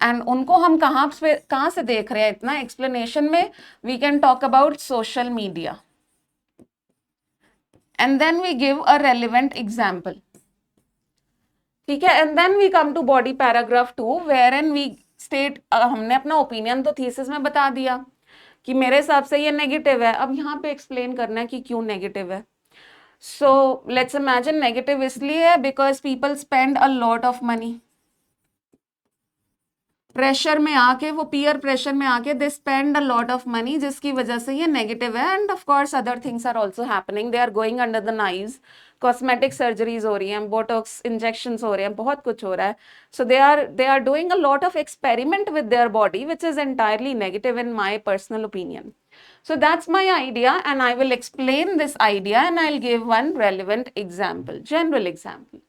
Speaker 1: एंड उनको हम कहाँ से देख रहे हैं इतना एक्सप्लेनेशन में, we can talk about social media, and then we give a relevant example, ठीक है। And then we come to body paragraph 2 where and we state, हमने अपना ओपिनियन तो थीसिस में बता दिया कि मेरे हिसाब से ये नेगेटिव है। अब यहाँ पे एक्सप्लेन करना है कि क्यों नेगेटिव है। सो लेट्स इमेजिन नेगेटिव इसलिए है because people spend a lot of money. Pressure में आके, वो पीयर प्रेशर में आके they spend a lot of money, जिसकी वजह से ये नेगेटिव है। And of course other things are also happening, they are going under the knives, cosmetic surgeries हो रही हैं, बोटॉक्स इंजेक्शंस हो रहे हैं, बहुत कुछ हो रहा है। So they are doing a lot of experiment with their body which is entirely negative in my personal opinion. So that's my idea, and I will explain this idea and I'll give one relevant example, general example.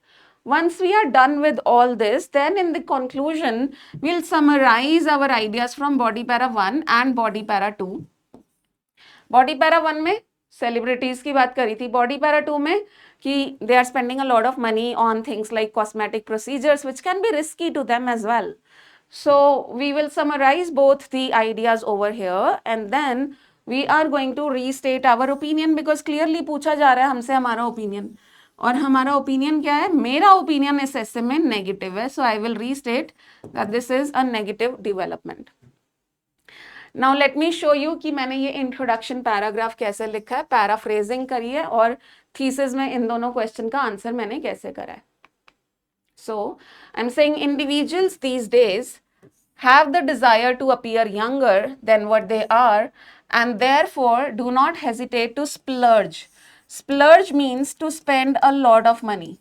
Speaker 1: Once we are done with all this, then in the conclusion, we'll summarize our ideas from body para 1 and body para 2. Body para 1 में celebrities की बात करी थी, body para 2 में कि they are spending a lot of money on things like cosmetic procedures which can be risky to them as well. So we will summarize both the ideas over here and then we are going to restate our opinion because clearly पूछा जा रहा है हमसे हमारा opinion, और हमारा opinion क्या है, मेरा ओपिनियन इस ऐसे में नेगेटिव है। So I will restate that this is a negative development. Now let me show you कि मैंने ये इंट्रोडक्शन पैराग्राफ कैसे लिखा है, पैराफ्रेजिंग करी है, और थीसिस में इन दोनों क्वेश्चन का आंसर मैंने कैसे करा है। So I am saying individuals these days have the desire to appear younger than what they are and therefore do not hesitate to splurge. Splurge means to spend a lot of money.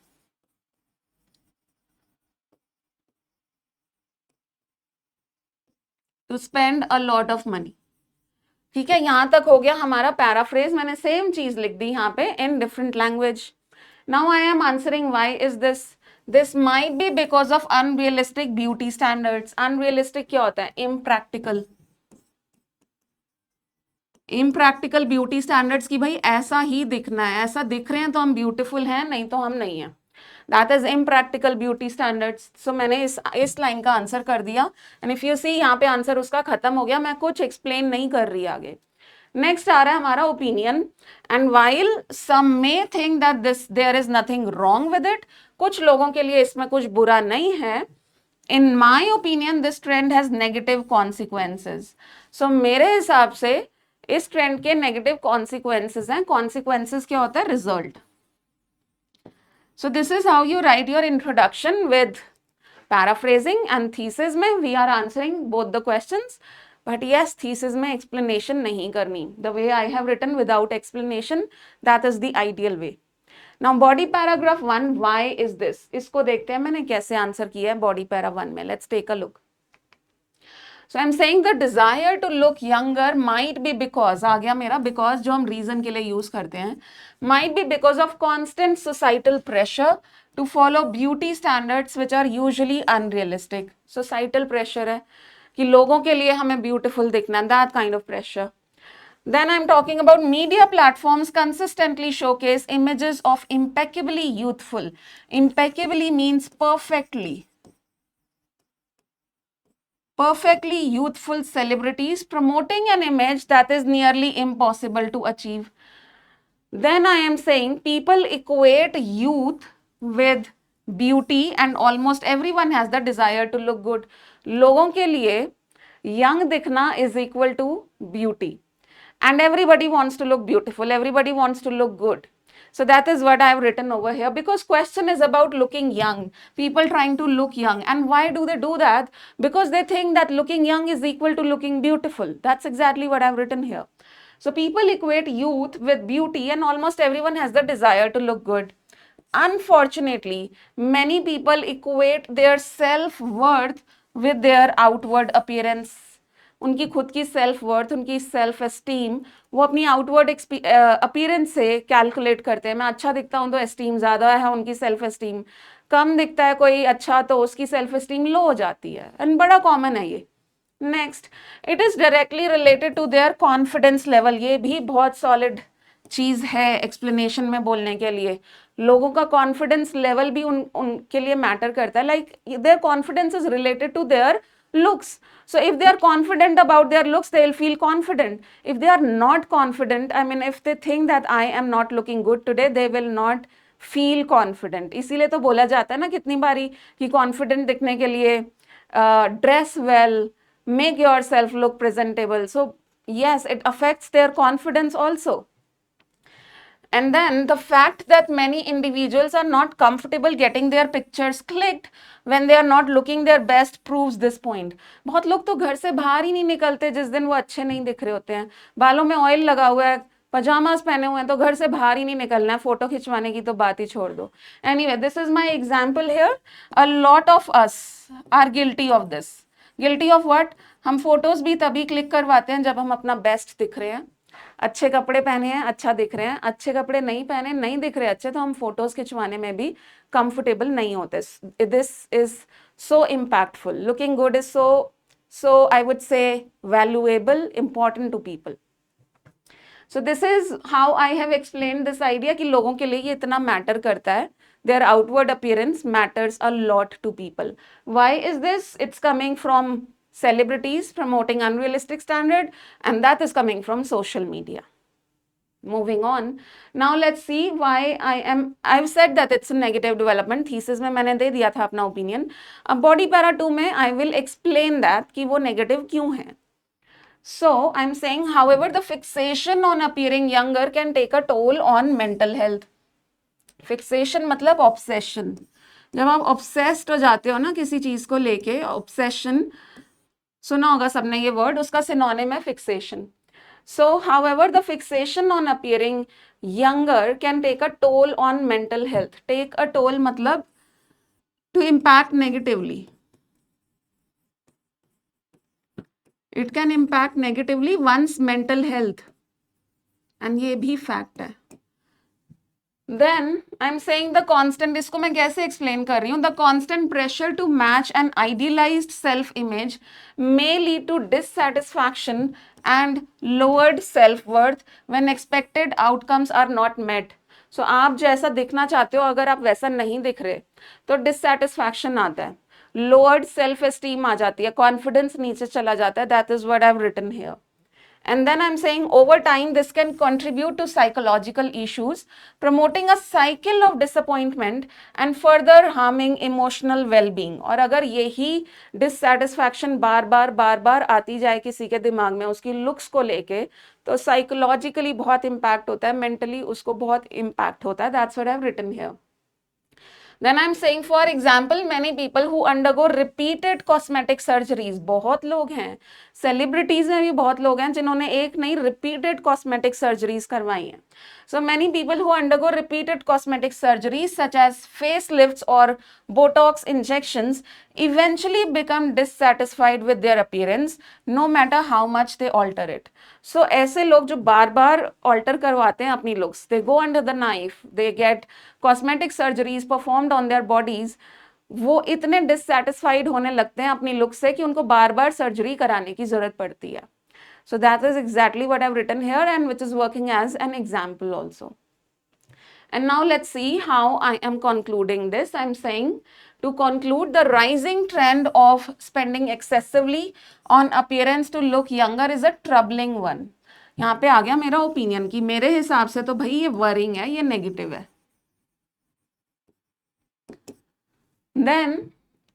Speaker 1: To spend a lot of money. ठीक है, यहां तक हो गया हमारा paraphrase, मैंने same चीज लिख दी यहाँ पे in different language. Now I am answering why is this. This might be because of unrealistic beauty standards. Unrealistic क्या होता है? इम्प्रैक्टिकल। इम्प्रैक्टिकल ब्यूटी स्टैंडर्ड्स की भाई ऐसा ही दिखना है, ऐसा दिख रहे हैं तो हम ब्यूटीफुल हैं, नहीं तो हम नहीं हैं। That is impractical beauty standards. So मैंने इस लाइन का आंसर कर दिया, एंड इफ यू सी यहाँ पे आंसर उसका खत्म हो गया, मैं कुछ एक्सप्लेन नहीं कर रही आगे। नेक्स्ट आ रहा है हमारा opinion, and while some may think that this there is nothing wrong with it, कुछ लोगों के लिए इसमें कुछ बुरा नहीं है, in my opinion this trend has negative consequences. So मेरे हिसाब से इस ट्रेंड के नेगेटिव कॉन्सिक्वेंसेज हैं। कॉन्सिक्वेंसेज क्या होता है? Result. So this is how you write your introduction with paraphrasing, and thesis में we are answering both the questions, but yes, thesis में एक्सप्लेनेशन नहीं करनी। The way I have written without explanation, that is the ideal way. Now body paragraph 1, why is this, इसको देखते हैं मैंने कैसे answer किया है बॉडी पैरा 1 में। Let's take a look. So I'm saying the desire to look younger might be because, आ गया मेरा because जो हम reason के लिए use करते हैं, might be because of constant societal pressure to follow beauty standards which are usually unrealistic. Societal pressure है कि लोगों के लिए हमें beautiful दिखना, that kind of pressure. Then I'm talking about media platforms consistently showcase images of impeccably youthful. Impeccably means perfectly youthful celebrities promoting an image that is nearly impossible to achieve. Then I am saying people equate youth with beauty and almost everyone has the desire to look good. लोगों के लिए young दिखना is equal to beauty and everybody wants to look beautiful, everybody wants to look good. So that is what I have written over here, because question is about looking young, people trying to look young. And why do they do that? Because they think that looking young is equal to looking beautiful. That's exactly what I've written here. So people equate youth with beauty and almost everyone has the desire to look good. Unfortunately, many people equate their self-worth with their outward appearance. उनकी खुद की self worth, उनकी self esteem वो अपनी outward appearance से calculate करते हैं। मैं अच्छा दिखता हूं तो एस्टीम ज़्यादा है, उनकी सेल्फ एस्टीम कम दिखता है कोई अच्छा तो उसकी सेल्फ एस्टीम लो हो जाती है, एंड बड़ा कॉमन है ये। Next, it is directly related to their confidence level. ये भी बहुत सॉलिड चीज़ है एक्सप्लेनेशन में बोलने के लिए। लोगों का कॉन्फिडेंस लेवल भी उनके लिए मैटर करता है। Like their confidence is related to their looks. So if they are confident about their looks, they will feel confident. If they are not confident, I mean if they think that I am not looking good today, they will not feel confident. इसीलिए तो बोला जाता है ना कितनी बारी कि confident दिखने के लिए dress well, make yourself look presentable. So yes, it affects their confidence also. And then the fact that many individuals are not comfortable getting their pictures clicked when they are not looking their best proves this point. बहुत लोग तो घर से बाहर ही नहीं निकलते जिस दिन वो अच्छे नहीं दिख रहे होते हैं। बालों में ऑयल लगा हुआ है, पजामास पहने हुए हैं तो घर से बाहर ही नहीं निकलना है, फोटो खिंचवाने की तो बात ही छोड़ दो। Anyway, this is my example here. A lot of us are guilty of this. Guilty of what? हम फोटोज भी तभी क्लिक करवाते हैं जब हम अपना बेस्ट दिख रहे हैं, अच्छे कपड़े पहने हैं अच्छा दिख रहे हैं, अच्छे कपड़े नहीं पहने नहीं दिख रहे अच्छे तो हम फोटोज खिंचवाने में भी कंफर्टेबल नहीं होते। This is so impactful. Looking good is so I would say valuable, important to people. So this is how I have explain this idea कि लोगों के लिए ये इतना मैटर करता है। Their outward appearance matters a lot to people. Why is this? It's coming from celebrities promoting unrealistic standard, and that is coming from social media. Moving on, now let's see why I've said that it's a negative development. Thesis में मैंने दे दिया था अपना opinion. अब body para 2 में I will explain that कि वो negative क्यों है. So I'm saying, however, the fixation on appearing younger can take a toll on mental health. Fixation मतलब obsession. जब आप obsessed हो जाते हो ना किसी चीज को लेके, obsession सुना होगा सबने ये वर्ड, उसका सिनोनिम है fixation. So however the fixation on appearing younger can take a toll on mental health. Take a toll मतलब to impact negatively. It can impact negatively once mental health, and ये भी fact है. Then I'm saying the constant, इसको मैं कैसे explain कर रही हूँ, the constant pressure to match an idealized self image may lead to dissatisfaction and lowered self worth when expected outcomes are not met. So आप जैसा दिखना चाहते हो, अगर आप वैसा नहीं दिख रहे तो dissatisfaction आता है, lowered self esteem आ जाती है, confidence नीचे चला जाता है. That is what I've written here. And then I'm saying over time, this can contribute to psychological issues, promoting a cycle of disappointment and further harming emotional well-being. और अगर यही dissatisfaction बार बार आती जाए किसी के दिमाग में उसकी looks को लेके, तो psychologically बहुत impact होता है, mentally उसको बहुत impact होता है. That's what I've written here. Then I'm saying, for example, many people who undergo repeated cosmetic surgeries, बहुत लोग हैं, celebrities में भी बहुत लोग हैं जिन्होंने एक नहीं repeated cosmetic surgeries करवाई हैं. So many people who undergo repeated cosmetic surgeries such as facelifts or Botox injections eventually become dissatisfied with their appearance no matter how much they alter it. So ऐसे लोग जो बार बार alter करवाते हैं अपनी looks, they go under the knife, they get cosmetic surgeries performed on their bodies, वो इतने dissatisfied होने लगते हैं अपनी looks से कि उनको बार बार सर्जरी कराने की जरूरत पड़ती है. So that is exactly what I've written here and which is working as an example also. And now let's see how I am concluding this. I'm saying to conclude, the rising trend of spending excessively on appearance to look younger is a troubling one. यहाँ पे आ गया मेरा opinion कि मेरे हिसाब से तो भाई ये वरिंग है, ये नेगेटिव है. Then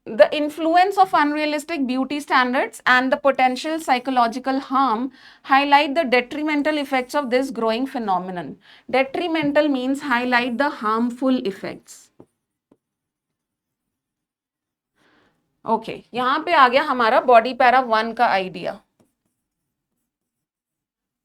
Speaker 1: the influence of unrealistic beauty standards and the potential psychological harm highlight the detrimental effects of this growing phenomenon. Detrimental means highlight the harmful effects. Okay, यहाँ पे आ गया हमारा बॉडी पैरा 1 का idea.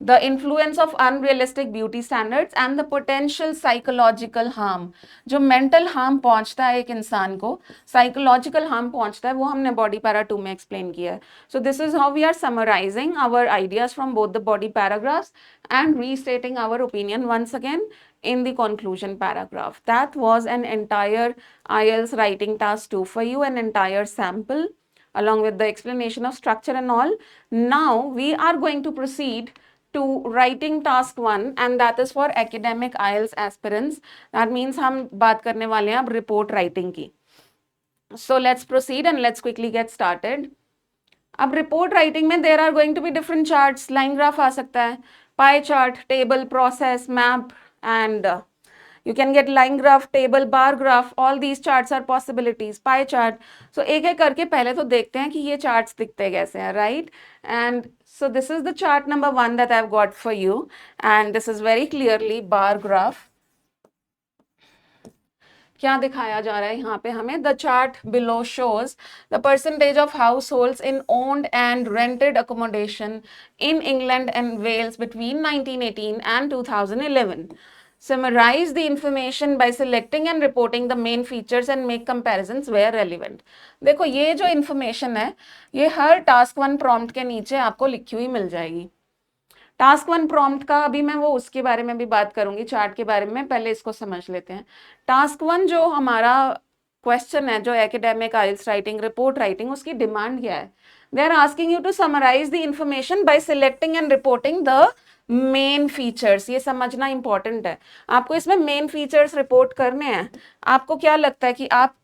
Speaker 1: The influence of unrealistic beauty standards and the potential psychological harm. जो mental harm पहुंचता है एक इंसान को, psychological harm पहुंचता है, वो हमने body para 2 में explain किया है. So this is how we are summarizing our ideas from both the body paragraphs and restating our opinion once again in the conclusion paragraph. That was an entire IELTS writing task 2 for you, an entire sample along with the explanation of structure and all. Now we are going to proceed to writing task 1 and that is for academic IELTS aspirants. That means हम बात करने वाले हैं अब report writing की. So let's proceed and let's quickly get started. अब report writing में there are going to be different charts. Line graph आ सकता है, pie chart, table, process, map and you can get line graph, table, bar graph. All these charts are possibilities. Pie chart. So एक एक करके पहले तो देखते हैं कि ये charts दिखते कैसे हैं, right? And so this is the chart number 1 that I've got for you, and this is very clearly bar graph. क्या दिखाया जा रहा है यहाँ पे हमें? The chart below shows the percentage of households in owned and rented accommodation in England and Wales between 1918 and 2011. Summarize the information by selecting and reporting the main features and make comparisons where relevant. देखो ये जो information है ये हर task 1 prompt के नीचे आपको लिखी हुई मिल जाएगी. टास्क 1 प्रॉम्प्ट का अभी मैं वो उसके बारे में भी बात करूंगी, चार्ट के बारे में, पहले इसको समझ लेते हैं. टास्क 1 जो हमारा क्वेश्चन है, जो academic IELTS writing, report writing, उसकी डिमांड क्या है? They are asking you to summarise the information by selecting and reporting the main features. ये समझना इंपॉर्टेंट है. आपको इसमें मेन फीचर्स रिपोर्ट करने हैं. आपको क्या लगता है कि आप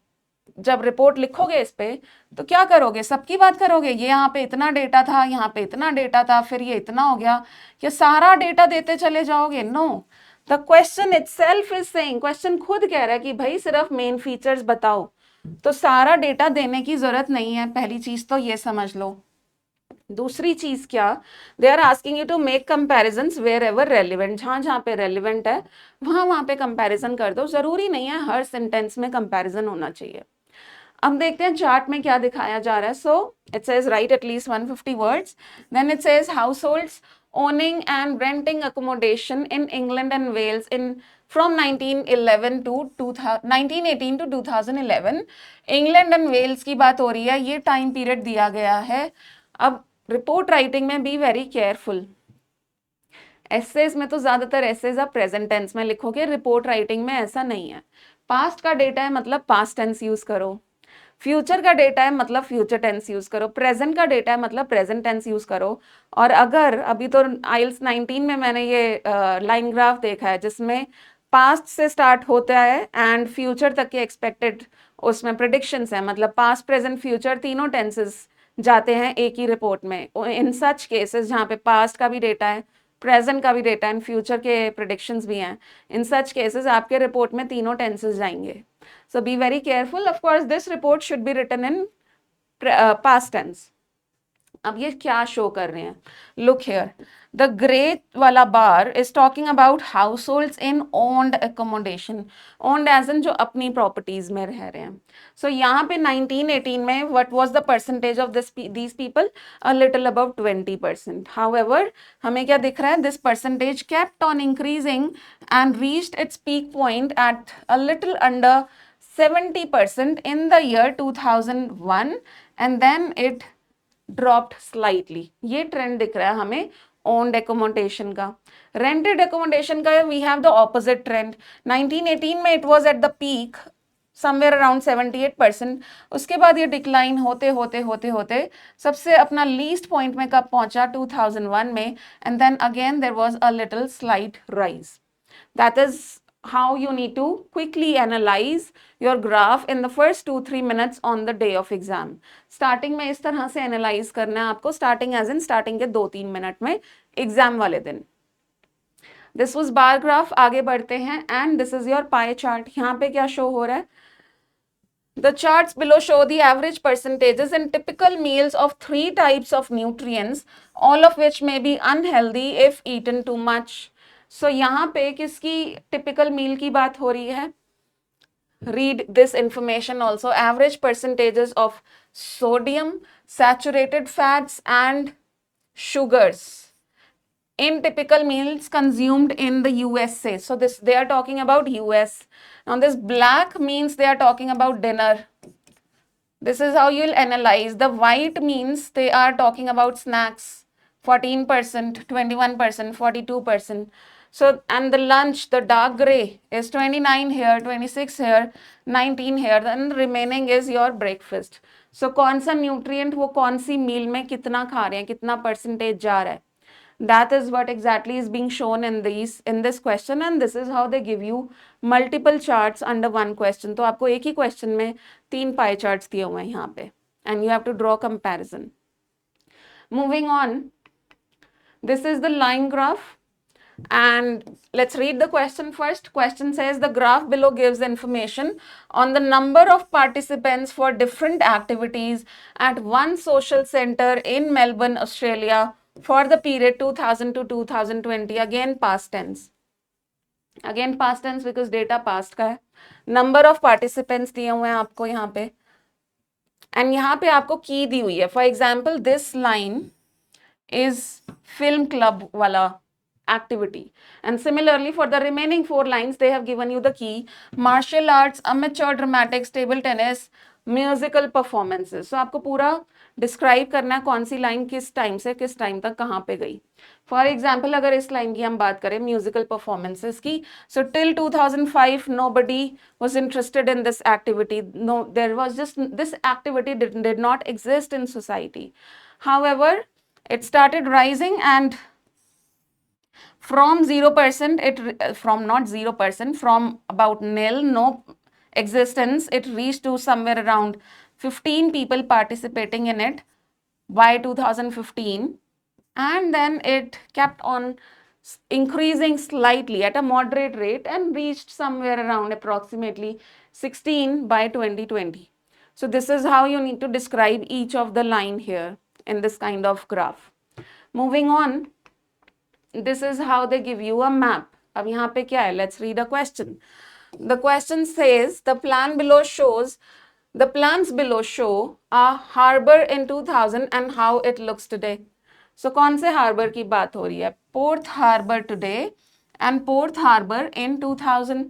Speaker 1: जब रिपोर्ट लिखोगे इस पे तो क्या करोगे? सबकी बात करोगे, ये यहाँ पे इतना डेटा था, यहाँ पे इतना डेटा था, फिर ये इतना हो गया, क्या सारा डेटा देते चले जाओगे? No, the question itself is saying, question खुद कह रहा है कि भाई सिर्फ मेन फीचर्स बताओ, तो सारा डेटा देने की जरूरत नहीं है. पहली चीज तो ये समझ लो. दूसरी चीज क्या? They are asking you to make comparisons wherever relevant. जहां जहां पे रेलिवेंट है वहां पे कंपैरिजन कर दो. जरूरी नहीं है हर सेंटेंस में कंपैरिजन होना चाहिए. अब देखते हैं चार्ट में क्या दिखाया जा रहा है. So it says write at least 150 words. Then it says households owning and renting accommodation in England and Wales in from 1918 to 2011. England and Wales की बात हो रही है, ये टाइम पीरियड दिया गया है. अब रिपोर्ट राइटिंग में बी वेरी केयरफुल। एसेज में तो ज्यादातर एसेज आप प्रेजेंट टेंस में लिखोगे, रिपोर्ट राइटिंग में ऐसा नहीं है। पास्ट का डेटा है मतलब पास्ट टेंस यूज करो, फ्यूचर का डेटा है मतलब फ्यूचर टेंस यूज करो, प्रेजेंट का डेटा है मतलब प्रेजेंट टेंस यूज करो। और अगर अभी तो आइल्स 19 में मैंने ये लाइन ग्राफ देखा है जिसमें पास्ट से स्टार्ट होता है एंड फ्यूचर तक के एक्सपेक्टेड उसमें प्रिडिक्शंस है, मतलब पास्ट प्रेजेंट फ्यूचर तीनों टेंसेस जाते हैं एक ही रिपोर्ट में। इन सच केसेस जहाँ पे पास्ट का भी डेटा है, प्रेजेंट का भी डेटा एंड फ्यूचर के प्रिडिक्शंस भी हैं, इन सच केसेस आपके रिपोर्ट में तीनों टेंसेस जाएंगे। So be very careful. Of course, this report should be written in past tense. अब ये क्या शो कर रहे हैं? Look here. The gray वाला bar is talking about households in owned accommodation. Owned as in जो अपनी properties में रह रहे हैं. So यहाँ पे 1918 में what was the percentage of these people? A little above 20%. However, हमें क्या दिख रहा है? This percentage kept on increasing and reached its peak point at a little under 70% in the year 2001 and then it dropped slightly. ये trend दिख रहा है हमें ओन्ड एकोमोडेशन का। रेंटेड एकोमोडेशन का we have the opposite trend. 1918 में it was at the peak somewhere around 78%, उसके बाद ये डिक्लाइन होते होते होते होते सबसे अपना लीस्ट पॉइंट में कब पहुंचा? 2001 में, and then again there was a little slight rise. That is how you need to quickly analyze your graph in the first 2-3 minutes on the day of exam. Starting में इस तरह से analyze करना है आपको, starting as in starting के 2-3 minute में exam वाले दिन। This was bar graph, आगे बढ़ते हैं and this is your pie chart. यहाँ पे क्या show हो रहा है? The charts below show the average percentages in typical meals of 3 types of nutrients, all of which may be unhealthy if eaten too much. So यहाँ पे किसकी typical मील की बात हो रही है? Read this information also. Average percentages of sodium, saturated fats and sugars in typical meals consumed in the USA. So this they are talking about US. Now this black means they are talking about dinner. This is how you'll analyze. The white means they are talking about snacks. 14%, 21%, 42%. So, and the lunch, the dark gray is 29 here, 26 here, 19 here, and the remaining is your breakfast. So, कौन सा nutrient वो कौन सी meal में कितना खा रहे हैं, कितना percentage जा रहा है? That is what exactly is being shown in this question, and this is how they give you multiple charts under one question. तो आपको एक ही question में 3 pie charts दिए हुए हैं यहाँ पे, and you have to draw comparison. Moving on, this is the line graph. And let's read the question first. Question says the graph below gives information on the number of participants for different activities at one social center in Melbourne, Australia for the period 2000 to 2020. Again past tense. Again past tense because data past का है. Number of participants दिए हुए हैं आपको यहाँ पे. And यहाँ पे आपको key दी हुई है. For example, this line is film club वाला activity, and similarly for the remaining 4 lines they have given you the key: martial arts, amateur dramatics, table tennis, musical performances. So आपको पूरा describe करना है कौन सी line किस time से किस time तक कहाँ पे गई। फॉर एग्जाम्पल अगर इस लाइन की हम बात करें म्यूजिकल परफॉर्मेंसेस की, so till 2005 nobody was interested in this activity. No, there was just this activity did not exist in society. However, it started rising and from 0%, from not 0%, from about nil, no existence, it reached to somewhere around 15 people participating in it by 2015, and then it kept on increasing slightly at a moderate rate and reached somewhere around approximately 16 by 2020. So this is how you need to describe each of the line here in this kind of graph. Moving on, this is how they give you a map. अब यहाँ पे क्या है? Let's read a question. The question says the plans below show a harbor in 2000 and how it looks today. So कौन से harbor की बात हो रही है? Port Harbor today and Port Harbor in 2000.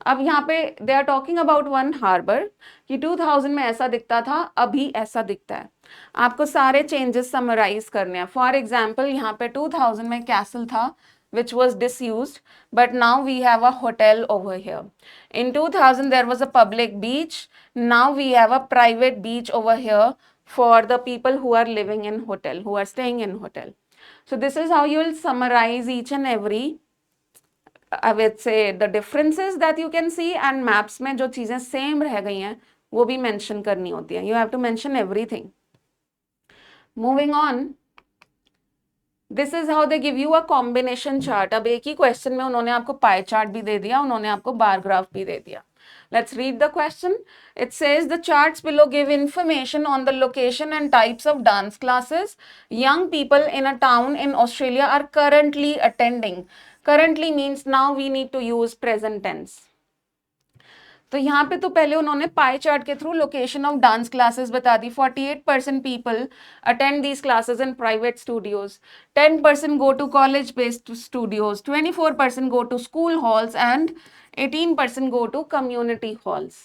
Speaker 1: अब यहाँ पे they are talking about one harbor कि 2000 में ऐसा दिखता था, अभी ऐसा दिखता है. आपको सारे चेंजेस समराइज करने हैं. फॉर एग्जाम्पल यहाँ पे 2000 में कैसल था which was disused, but now we have a hotel over here. In 2000 there was a public beach. Now we have a private beach over here for the people who are living in hotel, who are staying in hotel. So this is how you will summarize each and every, I would say, the differences that you can see, and maps में जो चीजें same रह गई हैं वो भी mention करनी होती हैं. You have to mention everything. Moving on, this is how they give you a combination chart. अब एक ही क्वेश्चन में उन्होंने आपको पाई चार्ट भी दे दिया, उन्होंने आपको बार ग्राफ भी दे दिया. Let's read the question. It says the charts below give information on the location and types of dance classes young people in a town in Australia are currently attending. Currently means now we need to use present tense. तो यहाँ पे तो पहले उन्होंने pie chart के through location of dance classes बता दी. 48% people attend these classes in private studios, 10% go to college based studios, 24% go to school halls and 18% go to community halls.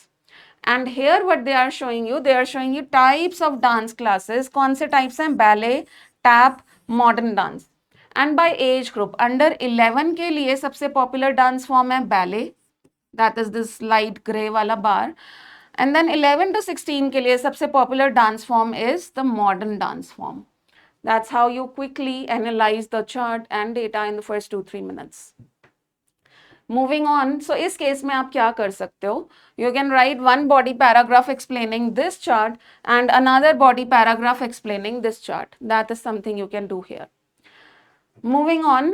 Speaker 1: And here what they are showing you types of dance classes. कौन से types हैं? ballet, tap, modern dance. And by age group, under 11 के लिए सबसे popular dance form है ballet, that is this light gray वाला bar. And then 11 to 16 के लिए सबसे popular dance form is the modern dance form. That's how you quickly analyze the chart and data in the first 2-3 minutes. Moving on, so इस case में आप क्या कर सकते हो? You can write one body paragraph explaining this chart and another body paragraph explaining this chart. That is something you can do here. Moving on,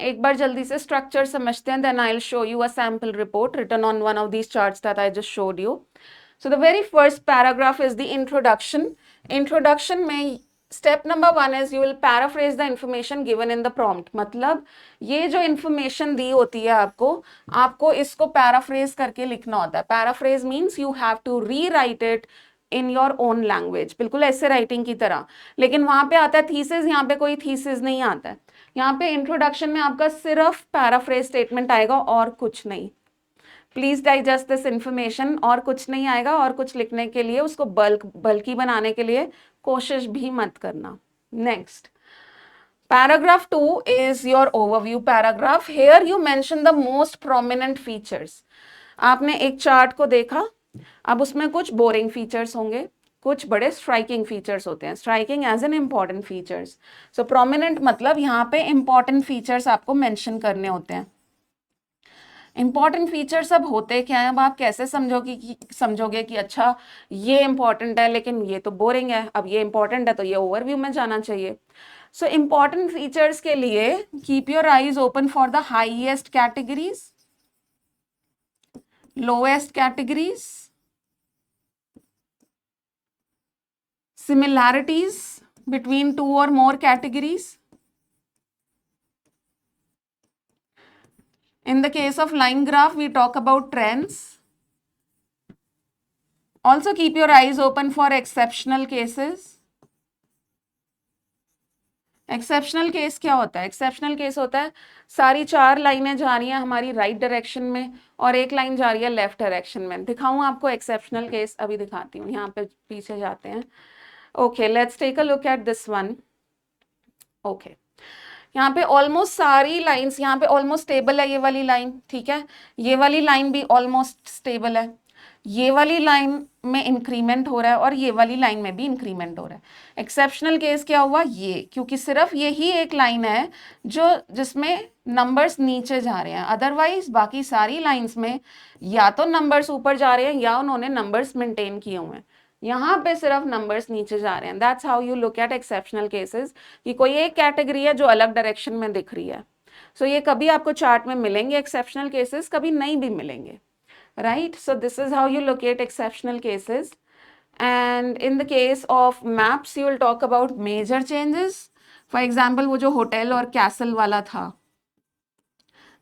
Speaker 1: एक बार जल्दी से structure समझते हैं, then I'll show you a sample report written on one of these charts that I just showed you. So the very first paragraph is the introduction. Introduction में step number 1 is you will paraphrase the information given in the prompt. मतलब ये जो information दी होती है आपको इसको paraphrase करके लिखना होता है. Paraphrase means you have to rewrite it in your own language. बिल्कुल ऐसे writing की तरह. लेकिन वहाँ पे आता है thesis, यहाँ पे कोई thesis नहीं आता है. यहाँ पे introduction में आपका सिर्फ paraphrase statement आएगा और कुछ नहीं. प्लीज डाइजेस्ट दिस इंफॉर्मेशन, और कुछ नहीं आएगा, और कुछ लिखने के लिए उसको बल्कि बनाने के लिए कोशिश भी मत करना. Next, paragraph 2 is your overview paragraph. Here you mention the most prominent features. आपने एक चार्ट को देखा, अब उसमें कुछ बोरिंग फीचर्स होंगे, कुछ बड़े स्ट्राइकिंग फीचर्स होते हैं. Striking as an important features. So prominent मतलब यहाँ पे इंपॉर्टेंट फीचर्स आपको मेंशन करने होते हैं. इंपॉर्टेंट फीचर्स अब होते क्या है? अब आप कैसे समझोगे कि अच्छा ये इंपॉर्टेंट है लेकिन ये तो बोरिंग है, अब ये इंपॉर्टेंट है तो ये ओवरव्यू में जाना चाहिए. सो इंपॉर्टेंट फीचर्स के लिए keep your eyes open for the highest categories, lowest categories, similarities between 2 or more categories. In the case of line graph, we talk about trends. Also keep your eyes open for exceptional cases. Exceptional case क्या होता है? Exceptional case होता है सारी 4 लाइनें जा रही हैं हमारी राइट डायरेक्शन में और एक लाइन जा रही है लेफ्ट डायरेक्शन में. दिखाऊं आपको एक्सेप्शनल केस? अभी दिखाती हूँ. यहाँ पे पीछे जाते हैं. Okay, let's take a look at this one. Okay, यहाँ पे ऑलमोस्ट सारी लाइंस, यहाँ पे ऑलमोस्ट स्टेबल है ये वाली लाइन, ठीक है. ये वाली लाइन भी ऑलमोस्ट स्टेबल है. ये वाली लाइन में इंक्रीमेंट हो रहा है और ये वाली लाइन में भी इंक्रीमेंट हो रहा है. एक्सेप्शनल केस क्या हुआ? ये, क्योंकि सिर्फ यही एक लाइन है जिसमें नंबर्स नीचे जा रहे हैं. अदरवाइज बाकी सारी लाइंस में या तो नंबर्स ऊपर जा रहे हैं या उन्होंने नंबर्स मेंटेन किए हुए हैं. यहाँ पे सिर्फ नंबर्स नीचे जा रहे हैं. That's how you look at exceptional cases, कि कोई एक कैटेगरी है जो अलग डायरेक्शन में दिख रही है. सो ये कभी आपको चार्ट में मिलेंगे एक्सेप्शनल केसेस, कभी नहीं भी मिलेंगे. Right, so this is how you locate exceptional cases. And in the case of maps, you will talk about major changes. For example, वो जो होटल और कैसल वाला था,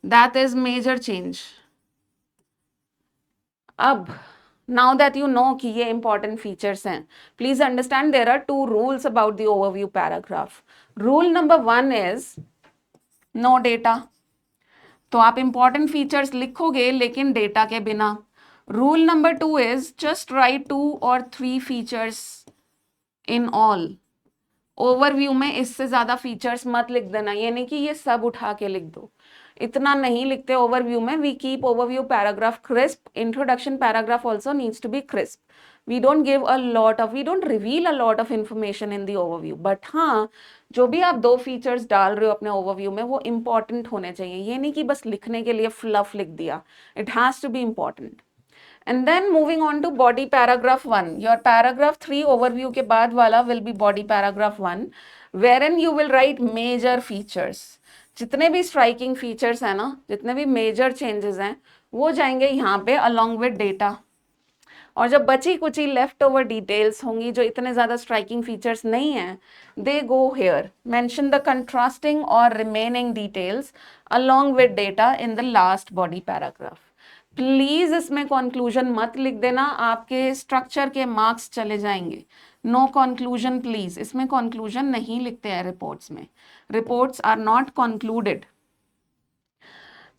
Speaker 1: that is major change. अब now that you know कि ये important features हैं, please understand there are 2 rules about the overview paragraph. Rule number 1 is no data. तो आप इंपॉर्टेंट फीचर्स लिखोगे लेकिन डेटा के बिना. Rule number 2 is just right 2 or 3 features in all. Overview में इससे ज्यादा फीचर्स मत लिख देना, ये नहीं कि ये सब उठा के लिख दो, इतना नहीं लिखते ओवरव्यू में। We keep overview paragraph crisp, introduction paragraph also needs to be crisp. We don't give a lot of, we don't reveal a lot of information in the overview, but हाँ जो भी आप 2 फीचर्स डाल रहे हो अपने overview में वो इंपॉर्टेंट होने चाहिए, ये नहीं कि बस लिखने के लिए फ्लफ लिख दिया, it has to be important. And then moving on to body paragraph 1. Your paragraph 3 overview के बाद वाला will be body paragraph 1, wherein you will write major features. जितने भी striking features हैं ना, जितने भी major changes हैं, वो जाएंगे यहाँ पे along with data. और जब बची कुची लेफ्ट ओवर डिटेल्स होंगी जो इतने ज्यादा स्ट्राइकिंग फीचर्स नहीं हैं, they go here. Mention the contrasting और remaining details along with data in the last body paragraph. Please इसमें कंक्लूजन मत लिख देना, आपके स्ट्रक्चर के मार्क्स चले जाएंगे। नो कंक्लूजन प्लीज, इसमें कंक्लूजन नहीं लिखते हैं रिपोर्ट्स में, reports are not concluded.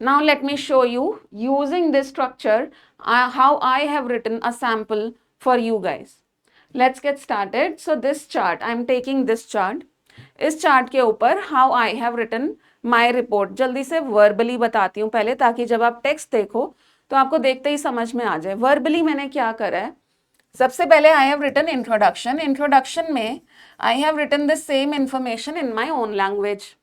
Speaker 1: Now let me show you using this structure how I have written a sample for you guys. Let's get started. So this chart, I am taking this chart. इस chart के ऊपर how I have written my report, जल्दी से verbally बताती हूँ पहले, ताकि जब आप टेक्स्ट देखो तो आपको देखते ही समझ में आ जाए। verbally मैंने क्या करा है, सबसे पहले I have written introduction. Introduction में I have written the same information in my own language.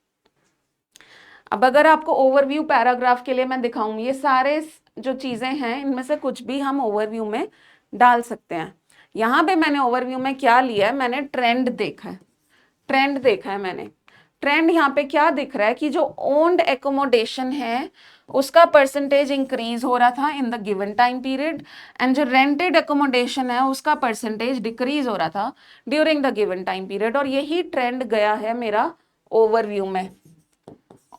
Speaker 1: अब अगर आपको ओवरव्यू पैराग्राफ के लिए मैं दिखाऊं, ये सारे जो चीजें हैं इनमें से कुछ भी हम ओवरव्यू में डाल सकते हैं। यहाँ पे मैंने ओवरव्यू में क्या लिया है, मैंने ट्रेंड देखा है, ट्रेंड देखा है मैंने। ट्रेंड यहाँ पे क्या दिख रहा है कि जो ओन्ड एकोमोडेशन है उसका परसेंटेज इंक्रीज हो रहा था in the given time period, and जो रेंटेड एकोमोडेशन है उसका परसेंटेज डिक्रीज हो रहा था during the given time period. और यही ट्रेंड गया है मेरा ओवरव्यू में।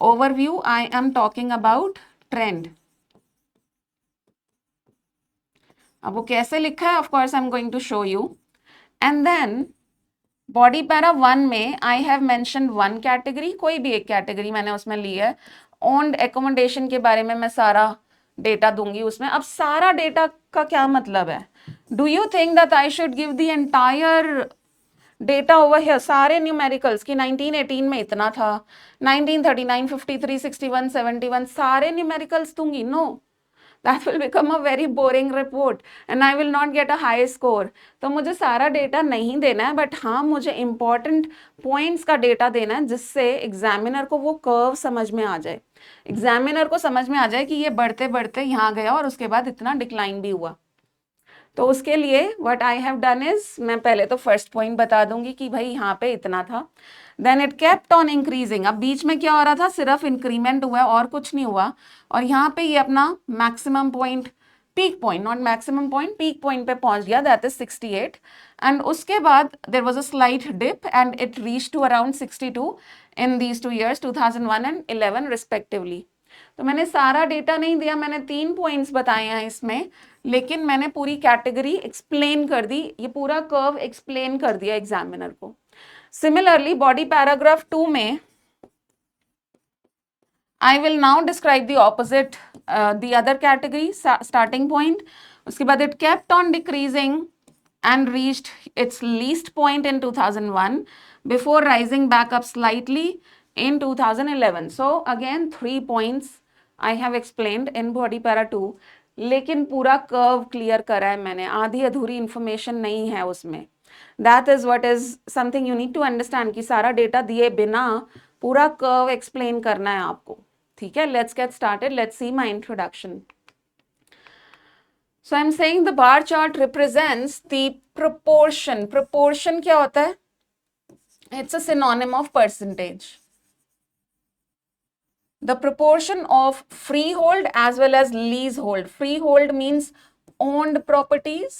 Speaker 1: Overview, I am talking about trend. अब वो कैसे लिखा है, of course I'm going to show you. And then body para 1 में I have mentioned one category, कोई भी एक category मैंने उसमें ली है। Owned accommodation के बारे में मैं सारा डेटा दूंगी उसमें। अब सारा डेटा का क्या मतलब है? Do you think that I should give the entire data over here, सारे न्यूमेरिकल्स की 1918 में इतना था, 1939, 53, 61, 71 सारे न्यूमेरिकल्स दूंगी? No, that will become a very boring report and I will not get a high score. तो मुझे सारा डेटा नहीं देना है, बट हाँ मुझे इंपॉर्टेंट पॉइंट्स का डेटा देना है जिससे एग्जामिनर को वो कर्व समझ में आ जाए, एग्जामिनर को समझ में आ जाए कि ये बढ़ते बढ़ते यहाँ गया और उसके बाद इतना डिक्लाइन भी हुआ। तो उसके लिए what I have done is, मैं पहले तो फर्स्ट पॉइंट बता दूंगी कि भाई यहाँ पे इतना था, then it kept on increasing. अब बीच में क्या हो रहा था, सिर्फ इंक्रीमेंट हुआ है और कुछ नहीं हुआ, और यहाँ पे ये अपना maximum point, peak point, not maximum point, peak point पे पहुंच गया, दैट इज 68, एंड उसके बाद there was a slight dip and it reach to around 62 in these 2 years 2001 and 11 respectively. तो मैंने सारा डेटा नहीं दिया, मैंने 3 पॉइंट्स बताए हैं इसमें, लेकिन मैंने पूरी कैटेगरी एक्सप्लेन कर दी, ये पूरा कर्व एक्सप्लेन कर दिया एग्जामिनर को। सिमिलरली बॉडी पैराग्राफ 2 में I will now describe the opposite, the other category, starting point. उसके बाद it kept on decreasing and reached its least point in 2001 before rising back up slightly in 2011. So again 3 points I have explained in body para 2, लेकिन पूरा curve clear करा है मैंने, आधी अधूरी information नहीं है उसमें। That is what is something you need to understand, कि सारा डेटा दिए बिना पूरा कर्व एक्सप्लेन करना है आपको, ठीक है। Let's get started, let's see my introduction. So I am saying the bar chart represents the proportion. Proportion क्या होता है? It's a synonym of percentage. The proportion of freehold as well as leasehold. Freehold means owned properties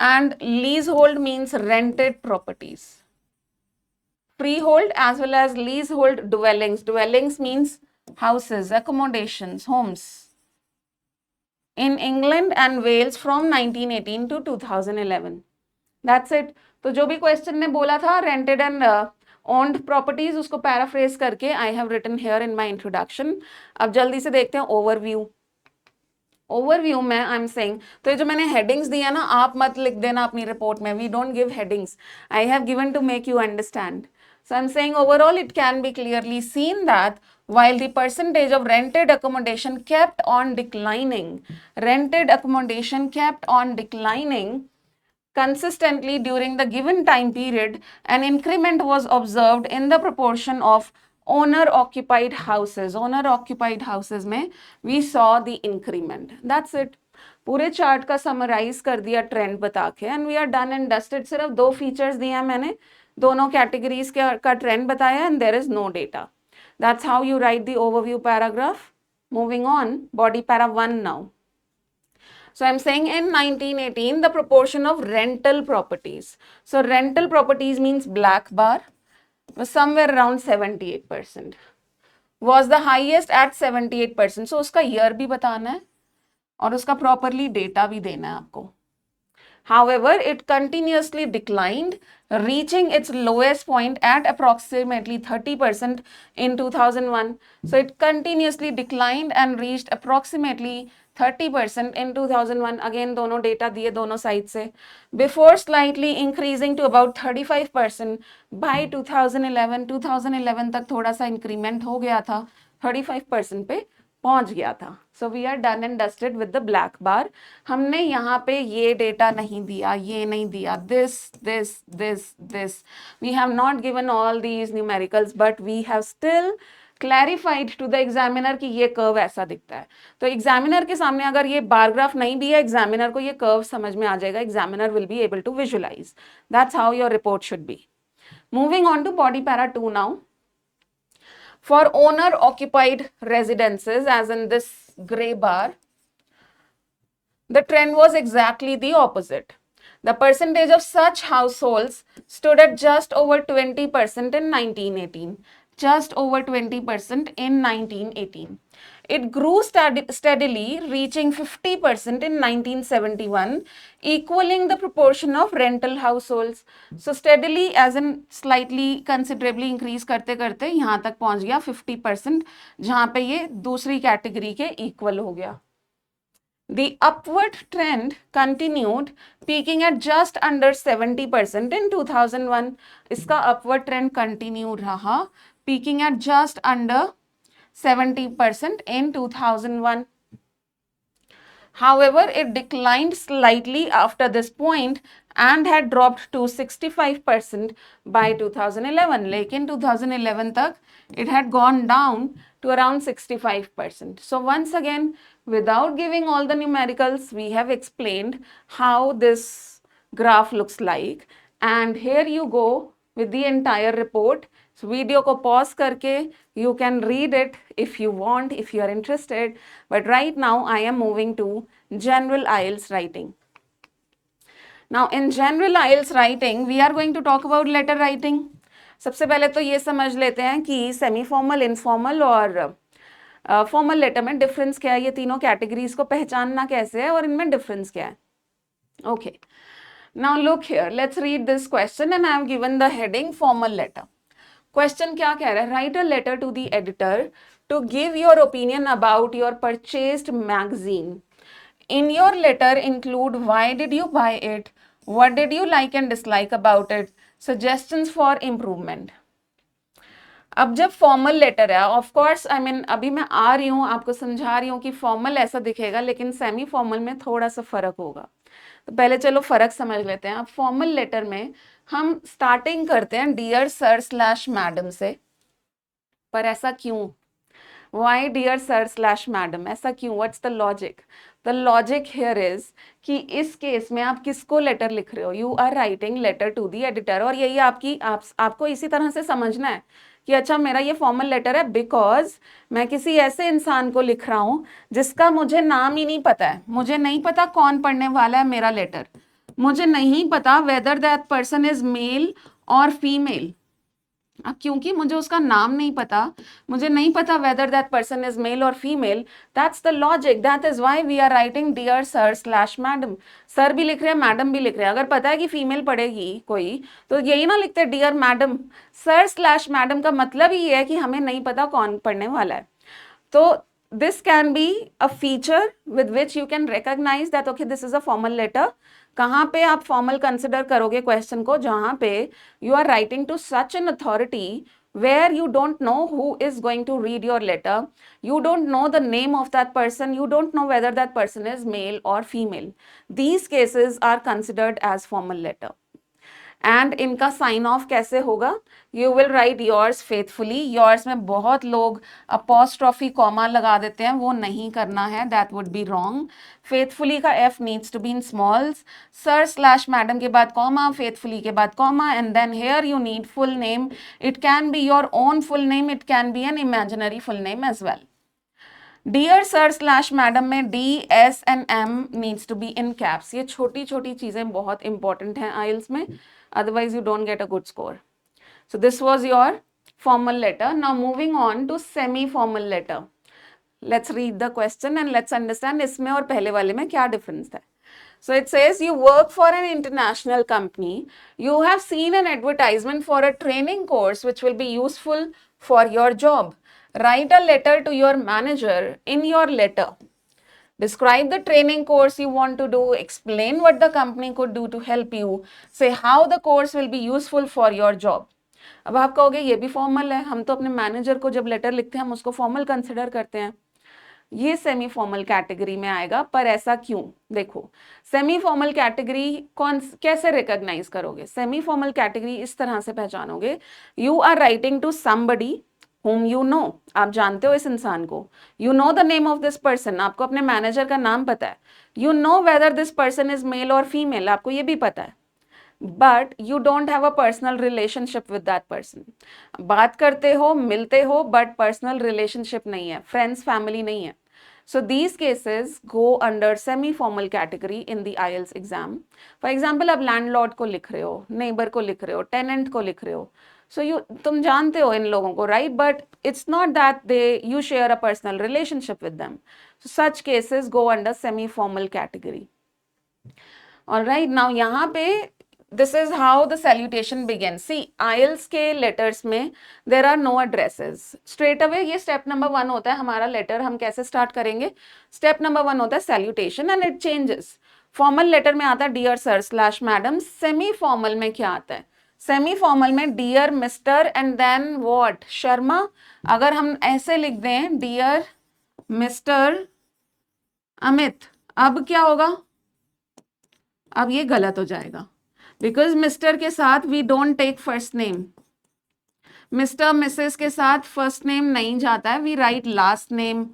Speaker 1: and leasehold means rented properties. Freehold as well as leasehold dwellings. Dwellings means houses, accommodations, homes. In England and Wales from 1918 to 2011. That's it. तो जो भी question ने बोला था rented and owned properties, उसको paraphrase करके I have written here in my introduction. अब जल्दी से देखते हैं ओवरव्यू। ओवरव्यू में आई एम सेइंग, तो ये जो मैंने हेडिंग्स दिया ना, आप मत लिख देना अपनी रिपोर्ट में, we don't give headings, I have given to make you understand. So I'm saying overall it can be clearly seen that while the percentage of rented accommodation kept on declining, rented accommodation kept on declining consistently during the given time period, an increment was observed in the proportion of owner occupied houses. Owner occupied houses में we saw the increment. That's it. पूरे chart का summarise कर दिया trend बता के, and we are done and dusted. सिर्फ 2 features दिए हैं मैंने, दोनों कैटेगरीज का ट्रेंड बताया, and there is no data. That's how you write the overview paragraph. Moving on, body para 1 now. So I'm saying in 1918 the proportion of rental properties, so rental properties means black bar, was somewhere around 78%, was the highest at 78%. so उसका year भी बताना है और उसका properly data भी देना है आपको. However, it continuously declined, reaching its lowest point at approximately 30% in 2001. So it continuously declined and reached approximately 30% in 2001. Again, दोनों data दिए दोनों side से. Before slightly increasing to about 35% by 2011. 2011 तक थोड़ा सा increment हो गया था, 35% पे पहुंच गया था. So we are done and dusted with the black bar. हमने यहाँ पे ये डेटा नहीं दिया, ये नहीं दिया, this this this this, we have not given all these numericals, but we have still clarified to the examiner कि ये कर्व ऐसा दिखता है. तो एग्जामिनर के सामने अगर ये बार ग्राफ नहीं दिया, एग्जामिनर को ये कर्व समझ में आ जाएगा, examiner will be able to visualise. That's how your report should be. Moving on to body para 2 now. For owner occupied residences, as in this gray bar, the trend was exactly the opposite. The percentage of such households stood at just over 20% in 1918. Just over 20% in 1918. It grew steadily, reaching 50% in 1971, equaling the proportion of rental households. So steadily, as in slightly, considerably increase करते करते यहाँ तक पहुँच गया 50%, जहाँ पे ये दूसरी कैटेगरी के equal हो गया. The upward trend continued, peaking at just under 70% in 2001. इसका upward trend continue रहा, peaking at just under 70% in 2001. However, it declined slightly after this point and had dropped to 65% by 2011. लेकिन 2011 तक it had gone down to around 65%. So once again, without giving all the numericals, we have explained how this graph looks like. And here you go with the entire report. So video को pause करके you can read it if you want, if you are interested. But right now I am moving to general IELTS writing. Now in general IELTS writing we are going to talk about letter writing. सबसे पहले तो ये समझ लेते हैं कि semi formal, informal और formal letter में डिफरेंस क्या है, ये तीनों कैटेगरीज को पहचानना कैसे है और इनमें डिफरेंस क्या है. Okay, now look here, let's read this question and I have given the heading formal letter. Question क्या कह रहा है? Write a letter to the editor to give your opinion about your purchased magazine. In your letter include why did you buy it, what did you like and dislike about it, suggestions for improvement. अब जब formal letter है, of course I mean अभी मैं आ रही हूँ आपको समझा रही हूँ कि फॉर्मल ऐसा दिखेगा, लेकिन सेमी फॉर्मल में थोड़ा सा फर्क होगा. तो पहले चलो फर्क समझ लेते हैं. अब फॉर्मल लेटर में हम स्टार्टिंग करते हैं डियर सर स्लैश मैडम से. पर ऐसा क्यों? Why dear sir slash madam, ऐसा क्यों? What's the logic? The logic here is कि इस केस में आप किसको लेटर लिख रहे हो? You are writing letter to the editor. और यही आपको इसी तरह से समझना है कि अच्छा मेरा ये फॉर्मल लेटर है बिकॉज मैं किसी ऐसे इंसान को लिख रहा हूँ जिसका मुझे नाम ही नहीं पता है. मुझे नहीं पता कौन पढ़ने वाला है मेरा लेटर. मुझे नहीं पता whether that person is male और फीमेल. क्योंकि मुझे उसका नाम नहीं पता, मुझे नहीं पता whether that person is male और female. That's the logic. That is why we are writing dear sir slash madam. Sir भी लिख रहे हैं, मैडम भी लिख रहे हैं. अगर पता है कि फीमेल पढ़ेगी कोई तो यही ना लिखते dear madam. Sir slash madam का मतलब ही है कि हमें नहीं पता कौन पढ़ने वाला है. तो this can be a feature with which you can recognize that okay this is a formal letter. कहाँ पे आप formal consider करोगे question को, जहाँ पे you are writing to such an authority where you don't know who is going to read your letter, you don't know the name of that person, you don't know whether that person is male or female. These cases are considered as formal letter. And इनका sign of कैसे होगा? You will right yours faithfully. Yours में बहुत लोग apostrophe comma लगा देते हैं, वो नहीं करना है, that would be wrong. Faithfully का F needs to be in smalls. Sir slash madam के बाद कॉमा, फेथफुली के बाद comma, and then here you need full name. It can be your own full name, it can be an imaginary full name as well. Dear sir slash madam में D S and M needs to be in caps. ये छोटी छोटी चीजें बहुत important हैं आइल्स में, otherwise you don't get a good score. So this was your formal letter. Now moving on to semi-formal letter. Let's read the question and let's understand इसमें और पहले वाले में क्या difference है. So it says you work for an international company. You have seen an advertisement for a training course which will be useful for your job. Write a letter to your manager. In your letter, describe the training course you want to do, explain what the company could do to help you, say how the course will be useful for your job. अब आप कहोगे ये भी formal है, हम तो अपने manager को जब लेटर लिखते हैं हम उसको फॉर्मल कंसिडर करते हैं. ये सेमी फॉर्मल कैटेगरी में आएगा, पर ऐसा क्यों? देखो, सेमी फॉर्मल कैटेगरी कैसे रिकॉग्नाइज करोगे? सेमी फॉर्मल कैटेगरी इस तरह से पहचानोगे, you are writing to somebody whom you know. आप जानते हो इस इंसान को. You know the name of this person. आपको अपने मैनेजर का नाम पता है. You know whether this person is male or female. आपको ये भी पता है. But you don't have a personal relationship with that person. बात करते हो, मिलते हो, but personal relationship नहीं है. Friends, family नहीं है. So these cases go under semi-formal category in the IELTS exam. For example, आप landlord को लिख रहे हो, neighbor को लिख रहे हो, tenant को लिख रहे हो. So तुम जानते हो इन लोगों को, right? But it's not that you share a personal relationship with them. So such cases go under semi-formal category. All right. Now यहाँ पे this is how the salutation begins. See, IELTS के letters में there are no addresses. Straight away ये step number 1 होता है हमारा letter. हम कैसे start करेंगे? Step number 1 होता है salutation and it changes. Formal letter में आता है dear sir slash madam. Semi-formal में क्या आता है? सेमी फॉर्मल में dear mister and then what? Sharma. अगर हम ऐसे लिख दें डियर मिस्टर अमित, अब क्या होगा? अब ये गलत हो जाएगा, बिकॉज मिस्टर के साथ we don't take first name. Mister missus के साथ फर्स्ट नेम नहीं जाता है, we write last name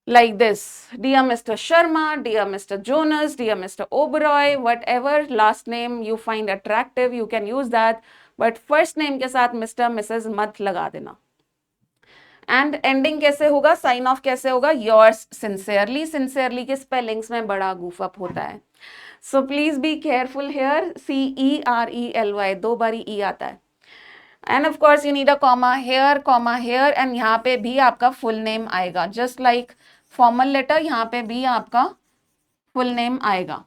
Speaker 1: like this. Dear Mr. Sharma, dear Mr. Jonas, dear Mr. Oberoi, whatever last name you find attractive, you can use that. But first name के साथ Mr. Mrs. मत लगा देना. And ending कैसे होगा? Sign off कैसे होगा? Yours sincerely. Sincerely के spellings में बड़ा goof up होता है. So please be careful here. CERELY, 2 बारी E आता है. And of course you need a comma here, and यहाँ पे भी आपका full name आएगा. Just like फॉर्मल लेटर, यहाँ पे भी आपका फुल नेम आएगा.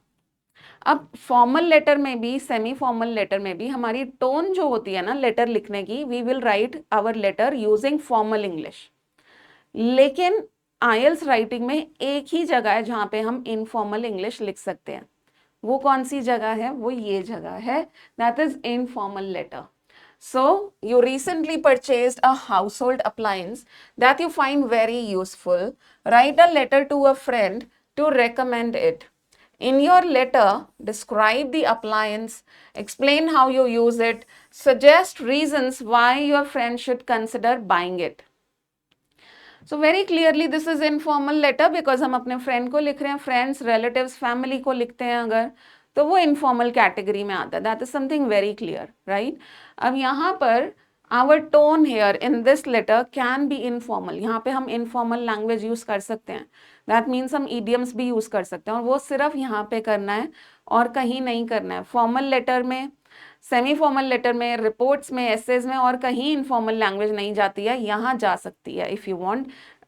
Speaker 1: अब फॉर्मल लेटर में भी, सेमी फॉर्मल लेटर में भी हमारी टोन जो होती है ना लेटर लिखने की, we will write our letter using formal English. लेकिन आईएलटीएस राइटिंग में एक ही जगह है जहाँ पे हम इनफॉर्मल इंग्लिश लिख सकते हैं. वो कौन सी जगह है? वो ये जगह है, that is informal letter. So you recently purchased a household appliance that you find very useful. Write a letter to a friend to recommend it. In your letter, describe the appliance, explain how you use it, suggest reasons why your friend should consider buying it. So very clearly this is informal letter because हम अपने friend को लिख रहे हैं, friends, relatives, family को लिखते हैं अगर, तो वो इनफॉर्मल कैटेगरी में आता है. That is something very clear, right? अब यहाँ पर our tone here in this letter can be informal. यहाँ पे हम इनफॉर्मल लैंग्वेज यूज कर सकते हैं. दैट मीन्स हम ईडियम्स भी यूज कर सकते हैं, और वो सिर्फ यहाँ पे करना है और कहीं नहीं करना है. फॉर्मल लेटर में, सेमी फॉर्मल लेटर में, रिपोर्ट्स में, एसेज में और कहीं इनफॉर्मल लैंग्वेज नहीं जाती है. यहाँ जा सकती है इफ़ यू वांट.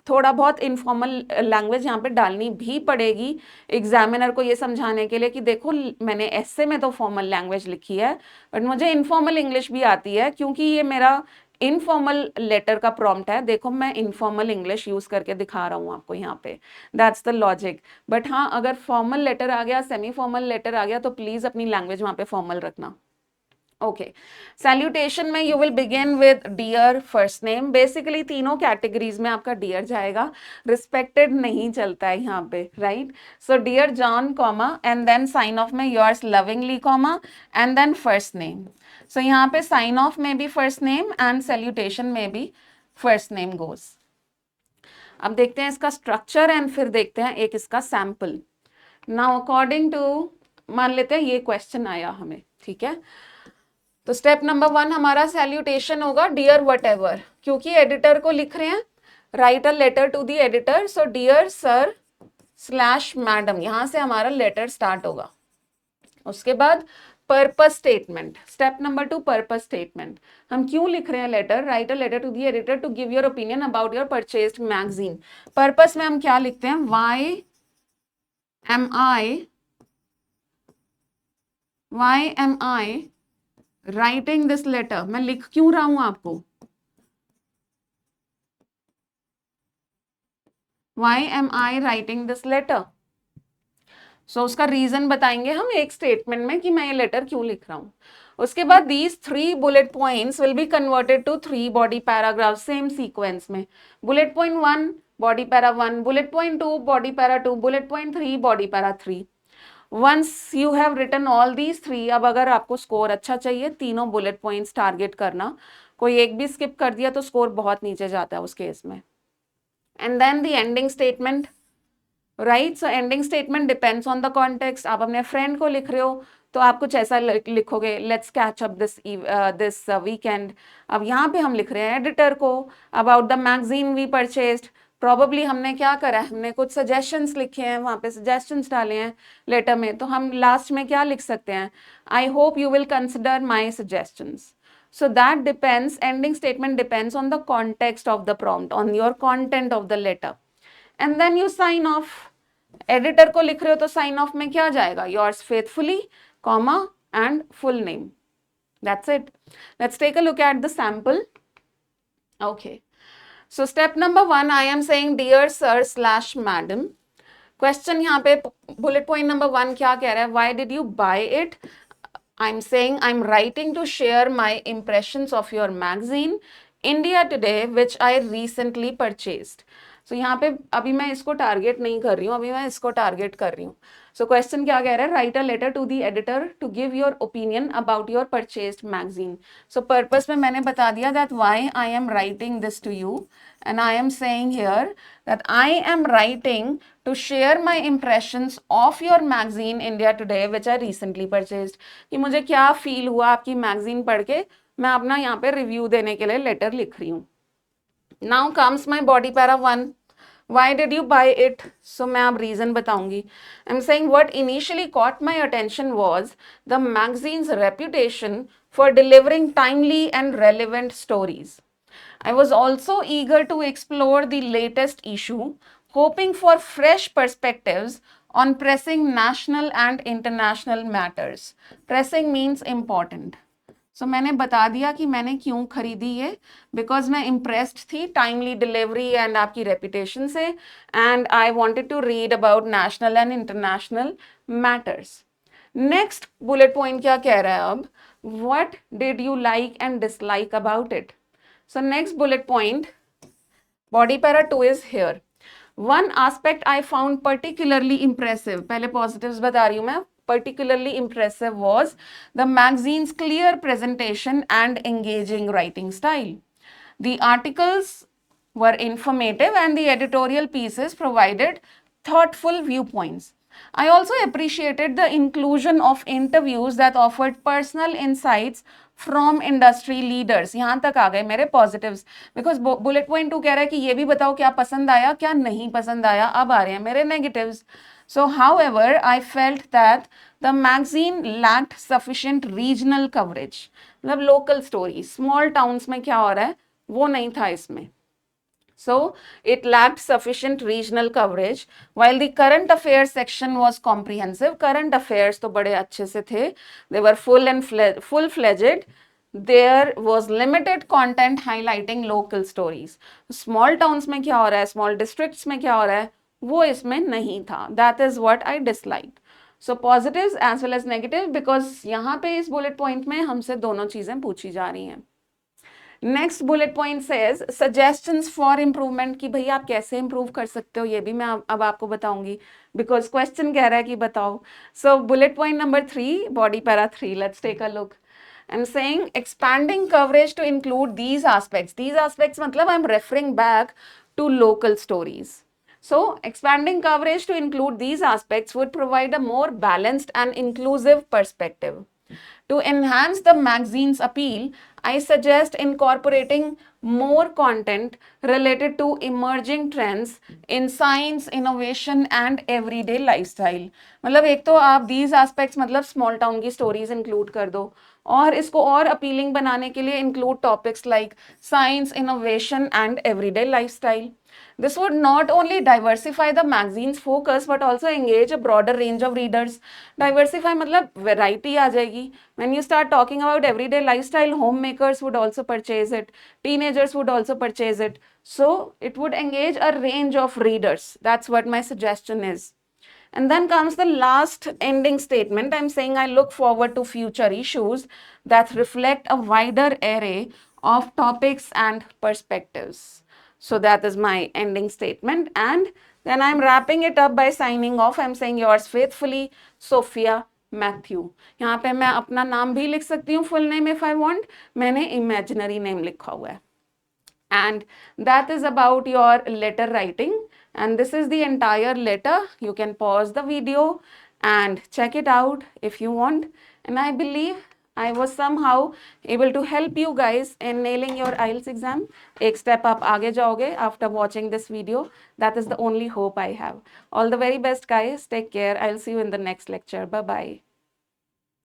Speaker 1: थोड़ा बहुत इनफॉर्मल लैंग्वेज यहाँ पे डालनी भी पड़ेगी एग्जामिनर को ये समझाने के लिए कि देखो मैंने एसे में तो फॉर्मल लैंग्वेज लिखी है, बट मुझे इनफॉर्मल इंग्लिश भी आती है, क्योंकि ये मेरा इनफॉर्मल लेटर का प्रॉम्प्ट है, देखो मैं इनफॉर्मल इंग्लिश यूज करके दिखा रहा हूँ आपको यहाँ पे, दैट्स द लॉजिक। बट हाँ, अगर फॉर्मल लेटर आ गया, सेमी फॉर्मल लेटर आ गया, तो प्लीज अपनी लैंग्वेज वहाँ पे फॉर्मल रखना। ओके, सैल्यूटेशन में you will begin with dear first name. Basically तीनों कैटेगरीज में आपका डियर जाएगा, रिस्पेक्टेड नहीं चलता है यहाँ पे, right. So dear John comma and then sign off में yours lovingly comma and then first name. सो यहाँ पे साइन ऑफ में भी फर्स्ट नेम एंड सैल्यूटेशन में भी फर्स्ट नेम गोज। अब देखते हैं इसका स्ट्रक्चर एंड फिर देखते हैं एक इसका सैंपल। नाउ अकॉर्डिंग टू, मान लेते हैं ये क्वेश्चन आया हमें, ठीक है। तो स्टेप नंबर 1 हमारा सैल्यूटेशन होगा डियर वटएवर, क्योंकि एडिटर को लिख रहे हैं, write a letter to the editor, so dear sir slash madam, यहां से हमारा लेटर स्टार्ट होगा। उसके बाद purpose statement, step number 2 purpose statement. हम क्यों लिख रहे हैं letter, write a letter to the editor to give your opinion about your purchased magazine. Purpose में हम क्या लिखते हैं, why am I writing this letter, मैं लिख क्यों रहा हूं आपको, why am I writing this letter. So उसका रीजन बताएंगे हम एक स्टेटमेंट में कि मैं ये लेटर क्यों लिख रहा हूं। उसके बाद these 3 bullet points will be converted to 3 body paragraph, same sequence में। Bullet point 1 body para 1, bullet point 2 body para 2, bullet point 3 body para 3। Once you have written all these 3, अब अगर आपको स्कोर अच्छा चाहिए, तीनों बुलेट पॉइंट्स टारगेट करना, कोई एक भी स्किप कर दिया तो स्कोर बहुत नीचे जाता है उस केस में। And then the ending statement, right. So ending statement depends on the context. आप अपने फ्रेंड को लिख रहे हो तो आप कुछ ऐसा लिखोगे, let's catch up this weekend. अब यहाँ पे हम लिख रहे हैं एडिटर को, about the magazine we purchased. Probably हमने क्या करा है, हमने कुछ सजेशंस लिखे हैं, वहाँ पे सजेशंस डाले हैं लेटर में, तो हम लास्ट में क्या लिख सकते हैं, I hope you will consider my suggestions. So that depends, ending statement depends on the context of the prompt, on your content of the letter. And then you sign off. Editor को लिख रहे हो तो sign off में क्या जाएगा, yours faithfully, comma and full name. That's it. Let's take a look at the sample. Okay. So step number 1, I am saying dear sir slash madam. Question यहाँ पे bullet point number 1 क्या कह रहा है, why did you buy it? I'm saying I'm writing to share my impressions of your magazine India Today which I recently purchased. So यहाँ पे अभी मैं इसको टारगेट नहीं कर रही हूँ, अभी मैं इसको टारगेट कर रही हूँ। So question क्या कह रहा है, write a letter to the editor to give your opinion about your purchased magazine. So purpose में मैंने बता दिया that why I am writing this to you, and I am saying here that I am writing to share my impressions of your magazine India Today which I recently purchased. कि मुझे क्या feel हुआ आपकी magazine पढ़ के, मैं अपना यहाँ पे रिव्यू देने के लिए लेटर लिख रही हूँ। Now comes my body para 1. Why did you buy it? So मैं अब reason बताऊंगी. I'm saying what initially caught my attention was the magazine's reputation for delivering timely and relevant stories. I was also eager to explore the latest issue, hoping for fresh perspectives on pressing national and international matters. Pressing means important. So मैंने बता दिया कि मैंने क्यों खरीदी ये, because मैं impressed थी टाइमली डिलीवरी एंड आपकी रेपुटेशन से, and I wanted to read about national and international matters. Next bullet point क्या कह रहा है अब, what did you like and dislike about it. So next bullet point, body para 2 is here. One aspect I found particularly impressive, पहले positives बता रही हूँ मैं, particularly impressive was the magazine's clear presentation and engaging writing style. The articles were informative and the editorial pieces provided thoughtful viewpoints. I also appreciated the inclusion of interviews that offered personal insights from industry leaders. यहाँ तक आ गए मेरे positives, because bullet point 2 कह रहा है कि ये भी बताओ क्या पसंद आया क्या नहीं पसंद आया, अब आ रहे हैं मेरे negatives. So, however, I felt that the magazine lacked sufficient regional coverage. मतलब local stories, small towns में क्या हो रहा है वो नहीं था इसमें. So, it lacked sufficient regional coverage. While the current affairs section was comprehensive, current affairs तो बड़े अच्छे से थे. They were full-fledged. there was limited content highlighting local stories. Small towns में क्या हो रहा है, small districts में क्या हो रहा है, वो इसमें नहीं था. That is what I disliked. So positives as well as negative, because यहाँ पे इस bullet point में हमसे दोनों चीजें पूछी जा रही हैं. Next bullet point says suggestions for improvement, कि भाई आप कैसे इम्प्रूव कर सकते हो, ये भी मैं अब आपको बताऊंगी, बिकॉज क्वेश्चन कह रहा है कि बताओ. So bullet point number 3, body para 3, let's take a look. I'm saying expanding coverage to include these aspects. These aspects matlab I'm referring back to local stories. So expanding coverage to include these aspects would provide a more balanced and inclusive perspective. To enhance the magazine's appeal, I suggest incorporating more content related to emerging trends in science, innovation and everyday lifestyle. मतलब एक तो आप these aspects मतलब small town की stories include कर दो, और इसको और appealing बनाने के लिए include topics like science, innovation and everyday lifestyle. This would not only diversify the magazine's focus but also engage a broader range of readers. Diversify मतलब variety आ जाएगी. When you start talking about everyday lifestyle, homemakers would also purchase it. Teenagers would also purchase it. So it would engage a range of readers. That's what my suggestion is. And then comes the last ending statement. I'm saying I look forward to future issues that reflect a wider array of topics and perspectives. So that is my ending statement. And then I'm wrapping it up by signing off. I'm saying yours faithfully, Sophia Matthew. यहाँ पे मैं अपना नाम भी लिख सकती हूँ, full name if I want. मैंने imaginary name लिखा हुआ है. And that is about your letter writing. And this is the entire letter. You can pause the video and check it out if you want. And I believe I was somehow able to help you guys in nailing your IELTS exam. एक step up आगे जाओगे after watching this video. That is the only hope I have. All the very best guys. Take care. I'll see you in the next lecture. Bye-bye.